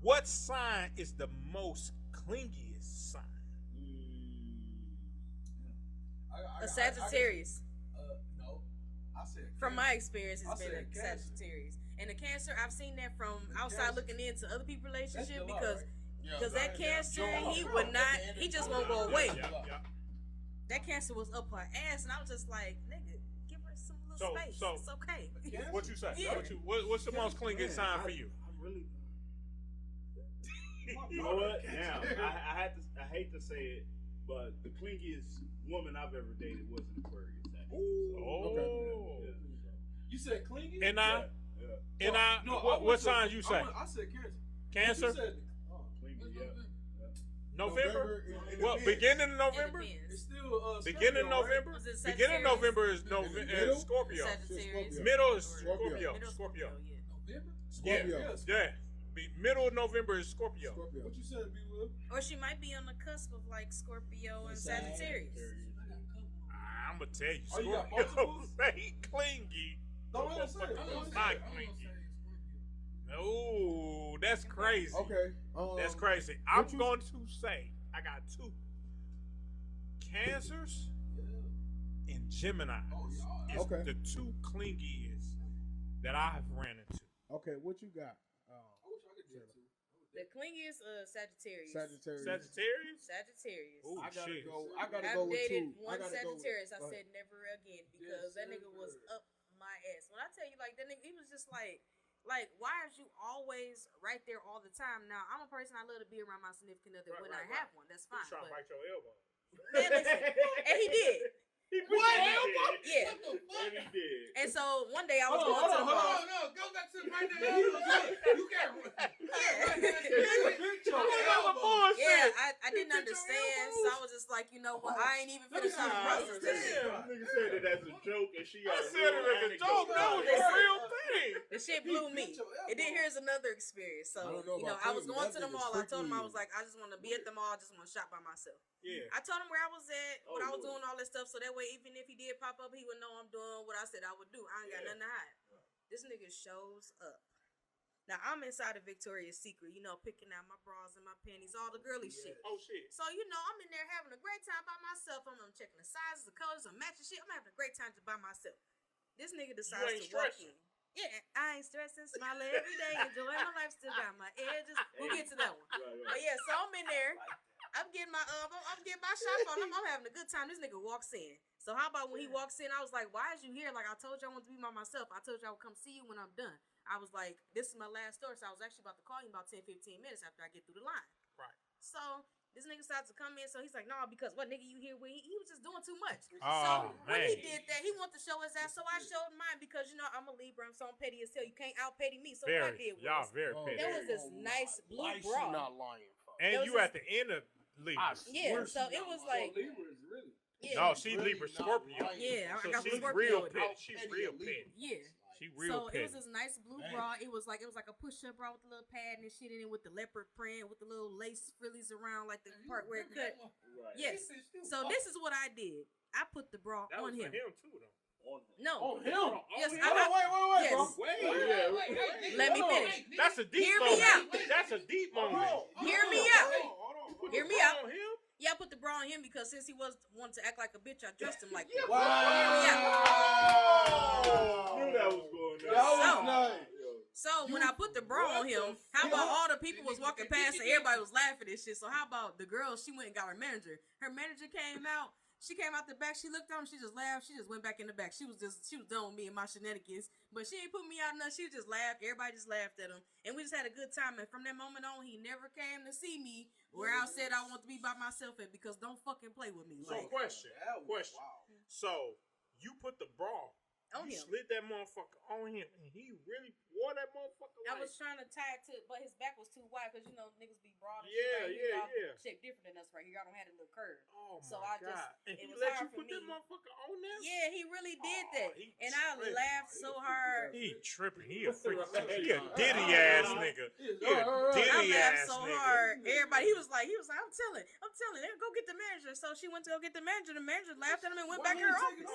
What sign is the most clingiest sign? A Sagittarius. No, I said From my experience, I it's been said a Cancer. Sagittarius. And the Cancer, I've seen that from outside Cancer. looking into other people's relationship July, because right? because that Cancer, he would not, he just won't go away. That Cancer was up her ass, and I was just like, nigga, give her some little space. So- It's okay. What you say? Yeah. What's the most clingiest sign for you? I really. You know what? Now I hate to say it, but the clingiest woman I've ever dated was an Aquarius. Actually. Oh. Yeah. You said clingy? And I, And what went sign to- you say? I said Cancer. Cancer? You said, Clingy, yeah. November? it Well, depends. beginning of November? It it's depends. still Beginning of Scorpio, right? November? Was it Beginning of Sagittarius? November is Middle? Scorpio. Sagittarius. Scorpio. Middle is Or- Scorpio. Middle Scorpio. yeah. November? Scorpio. Yes. Yeah. Middle of November is Scorpio. Scorpio. What you said, B. Will? Or she might be on the cusp of like Scorpio and Sagittarius. I'm gonna tell you, Oh, you got Scorpio multiples? they clingy. Don't let us say it. I'm gonna say Not I'm gonna clingy. say Scorpio. No, that's crazy. Okay. That's crazy. I'm what you- going to say I got two. Cancers and Gemini is Okay. the two clingiest that I have ran into. Okay, what you got? I wish I could do it too. The clingiest Sagittarius. Sagittarius. Sagittarius? Sagittarius. Ooh, I gotta shit. go. I gotta I've go with dated two. one I gotta Sagittarius. Go I with, said never again because that nigga was up my ass. When I tell you, like that nigga, he was just like, why are you always right there all the time? Now I'm a person I love to be around my significant other when I have one. That's fine. He's trying to But bite your elbow. man, listen, and he did. Yeah. And he did. And so one day I was Hold going to the on, hold mall. on. No, go back to the right there. You can't. Yeah, I didn't understand, so I was just like, you know what, I ain't even finished trying to process this shit. Nigga said that that's a joke, and she I got said it as a joke. That was a real thing. The shit blew me. And then here's another experience. So, I don't know you know, about I was you, going that to the nigga's mall. I told him I freaky. was like, I just want to be at the mall. I just want to shop by myself. Yeah. I told him where I was at, what I was Lord. doing, all that stuff. So that way, even if he did pop up, he would know I'm doing what I said I would do. I ain't got nothing to hide. This nigga shows up. Now, I'm inside of Victoria's Secret, you know, picking out my bras and my panties, all the girly shit. Oh, shit. So, you know, I'm in there having a great time by myself. I'm checking the sizes, the colors, the matching shit. I'm having a great time just by myself. This nigga decides ain't to walk stressing. in. Yeah, I ain't stressing, smiling every day, enjoying my life, still got my edges. We'll get to that one. But yeah, so I'm in there. I'm getting my shop on. I'm having a good time. This nigga walks in. So how about when he walks in, I was like, why is you here? Like I told you I want to be by myself. I told you I would come see you when I'm done. I was like, this is my last store, so I was actually about to call you in about 10, 15 minutes after I get through the line. Right. So this nigga starts to come in, so he's like, no, because what nigga you here with? He was just doing too much. Oh, So when he man. did that, he wanted to show his ass, so I showed mine because, you know, I'm a Libra, I'm so petty as hell. You can't out petty me. So what I did was, Y'all very Oh, petty. there was this nice blue Why she bra. not lying? And there you was at the end of Libra. Yeah, so it was like, Libra is really. yeah. No, she Libra Scorpio. Yeah, I So got she's Scorpio real in it. petty. She's real petty. Yeah. She real So petty. it was this nice blue bra. It was like a push-up bra with a little pad and shit in it with the leopard print with the little lace frillies around like the part where it cut. Right. Yes. So this is what I did. I put the bra That on was for him. him too, though. No. On him. Yes, him? I- Wait, yes. bro. Wait. Let me finish. That's a deep Hear me moment. out. That's a deep moment. Hear me out. Hear me out. On him? Yeah, I put the bra on him because since he was wanting to act like a bitch, I dressed him like that. Knew that was going That on. was nice. So when I put the bra on him, how about all the people was walking past and everybody was laughing and shit? So how about the girl? She went and got her manager. Her manager came out. She came out the back. She looked at him. She just laughed. She just went back in the back. She was done with me and my shenanigans. But she ain't put me out nothing. She just laughed. Everybody just laughed at him, and we just had a good time. And from that moment on, he never came to see me where I said I want to be by myself at because don't fucking play with me. So Like, question. So you put the bra. on You him. slid that motherfucker on him, and he really wore that motherfucker. I like- was trying to tie it to, but his back was too wide because you know niggas be broad. And Yeah, shit right here. yeah, Y'all yeah. shaped different than us right here. Y'all don't have a little curve. Oh my So I god! just- and it he was let you hard for put that me. motherfucker on there? Yeah, he really did Oh, that, he and I tripping. laughed so hard. He tripping. He a freaking. He a diddy ass nigga. He a I diddy laughed ass so nigga. hard. Everybody, he was like, I'm telling, go get the manager. So she went to go get the manager. The manager laughed at him and went back in her office.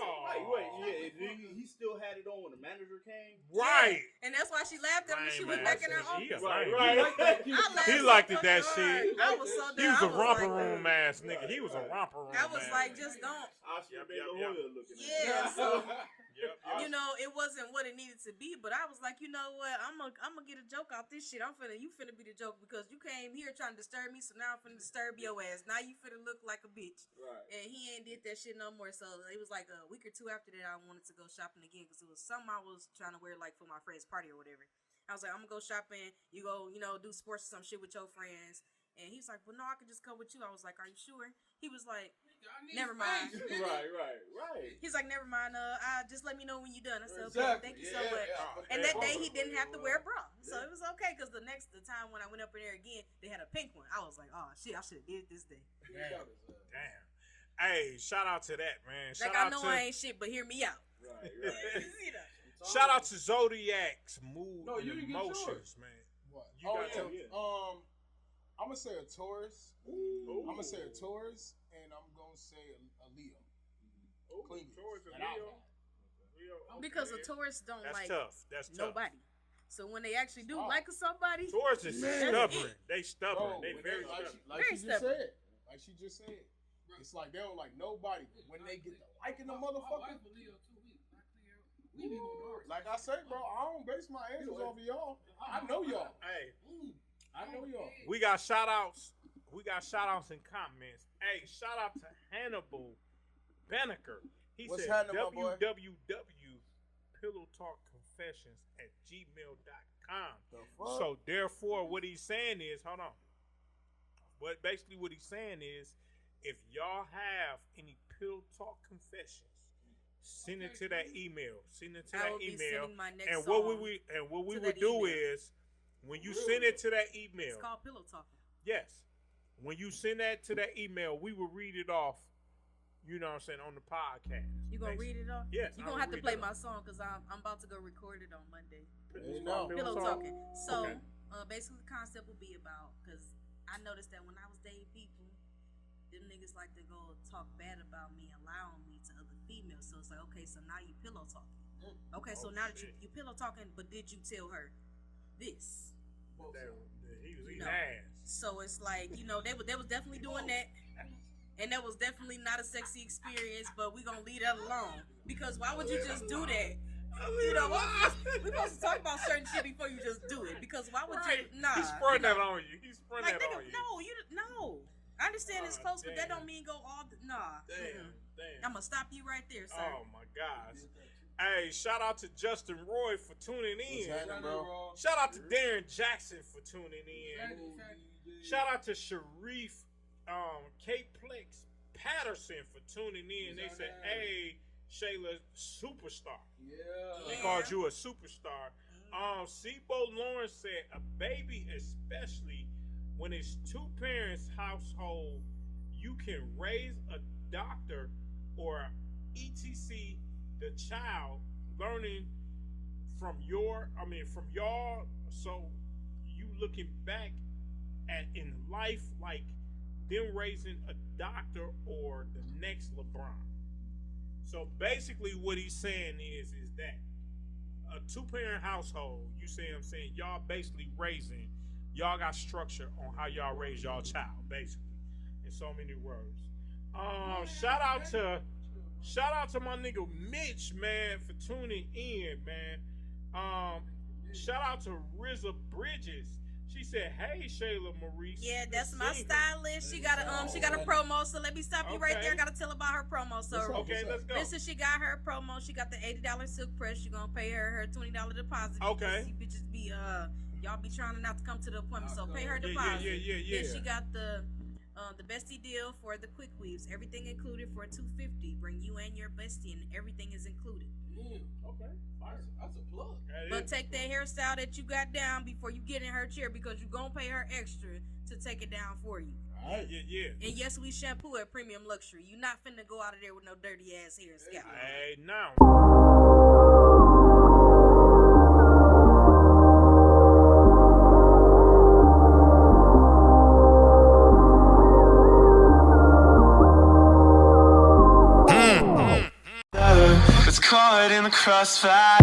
He still had it on when the manager came. Right. And that's why she laughed at him. She went Lame back in ass her nigga. He office. a lame. Right. I laughed He so liked it fucking that hard. shit. I was so done. He was a I romper like, room ass nigga. He was a romper room. I was ass like, nigga. just don't. I should have been Yep, the yep. lawyer looking at Yeah, it. so Yep. you know, it wasn't what it needed to be, but I was like, you know what, I'm gonna get a joke out this shit. You finna be the joke because you came here trying to disturb me, so now I'm finna disturb your ass. Now you finna look like a bitch. Right. And he ain't did that shit no more. So it was like a week or two after that, I wanted to go shopping again because it was something I was trying to wear like for my friend's party or whatever. I was like, I'm gonna go shopping. You go, do sports or some shit with your friends. And he's like, well, no, I can just come with you. I was like, are you sure? He was like, I need never mind. space. Right. He's like, never mind. Just let me know when you're done. I said, okay, Exactly. thank you so much. And that day he didn't have to wear a bra, so it was okay. Because the time when I went up in there again, they had a pink one. I was like, oh shit, I should have did it this day. Damn. Hey, shout out to that, man. Like I know I ain't shit, but hear me out. Right. Shout out to Zodiac's mood No, you and didn't get emotions, man. What? You got your- I'm gonna say a Taurus. Ooh. I'm gonna say a Taurus, and I'm gonna say a Leo. Clean it. Taurus and And I'll- Leo. Because the tourists don't That's like tough. That's tough. nobody. So when they actually do Oh. like somebody, Taurus is Man. stubborn. They stubborn. Bro, They when very like stubborn. like Very she just stubborn. said. Like she just said. It's like they don't like nobody. When they get the liking the My motherfucker. wife a Leo too. We be on ours. Like I say, bro, I don't base my answers off of y'all. I know y'all. Hey, I know y'all. we got shout outs. We got shout outs and comments. Hey, shout out to Hannibal Banneker. He What's said happening, my boy? www.pillowtalkconfessions@gmail.com. The fuck? So therefore, what he's saying is, hold on. But basically, what he's saying is, if y'all have any pillow talk confessions, send it to that email. Send it to I that will be email. sending my next And song. what we to would that do email. is, when you send it to that It's email, called pillow talking. yes, when you send that to that email, we will read it off. You know what I'm saying, on the podcast. You gonna read it off? Yes. You I gonna will have to read play it my off. song because I'm about to go record it on Monday. It's No. called Pillow Talk. talking. So Okay. basically, the concept will be about, because I noticed that when I was dating people, them niggas like to go talk bad about me, allowing me to other females. So it's like, okay, so now you pillow talking. Okay, so Oh, now that shit. you pillow talking, but did you tell her this? He was eating No. ass. So it's like, they was definitely doing that. And that was definitely not a sexy experience, but we gonna leave that alone. Because why would you just do that? We supposed to talk about certain shit before you just do it. Because why would Right. you? Nah. He's spraying that on you. He's spraying Like, that nigga, on you. no. I understand it's close, but that damn. don't mean go all. Nah. Damn. I'm gonna stop you right there, sir. Oh my gosh. Hey, shout out to Justin Roy for tuning in. What's happening, bro? Shout out to Darren Jackson for tuning in. Shout out to Sharif K-Plex Patterson for tuning in. They said, hey, Shayla, superstar. Yeah. They called you a superstar. Sibo Lawrence said, a baby, especially when it's two parents household, you can raise a doctor or etc. the child learning from y'all. So you looking back at in life like them raising a doctor or the next LeBron. So basically what he's saying is that a two-parent household, you see what I'm saying, y'all basically raising, y'all got structure on how y'all raise y'all child, basically, in so many words. Shout out to my nigga Mitch, man, for tuning in, man. Shout out to Rizza Bridges. She said, "Hey, Shayla-Marie." Yeah, that's my stylist. She got a promo. So let me stop you right there. I gotta tell about her promo. So Okay, let's go. listen, she got her promo. She got the $80 silk press. She gonna pay her $20 deposit. Okay. You bitches be y'all be trying not to come to the appointment, so pay her deposit. Yeah. Then she got the bestie deal for the quick weaves. Everything included for $250. Bring you and your bestie, and everything is included. Okay. That's a plug. But take that hairstyle that you got down before you get in her chair, because you're going to pay her extra to take it down for you. Yeah. And yes, we shampoo at Premium Luxury. You're not finna go out of there with no dirty ass hair and scalp. Hey, now. It's caught in the crossfire.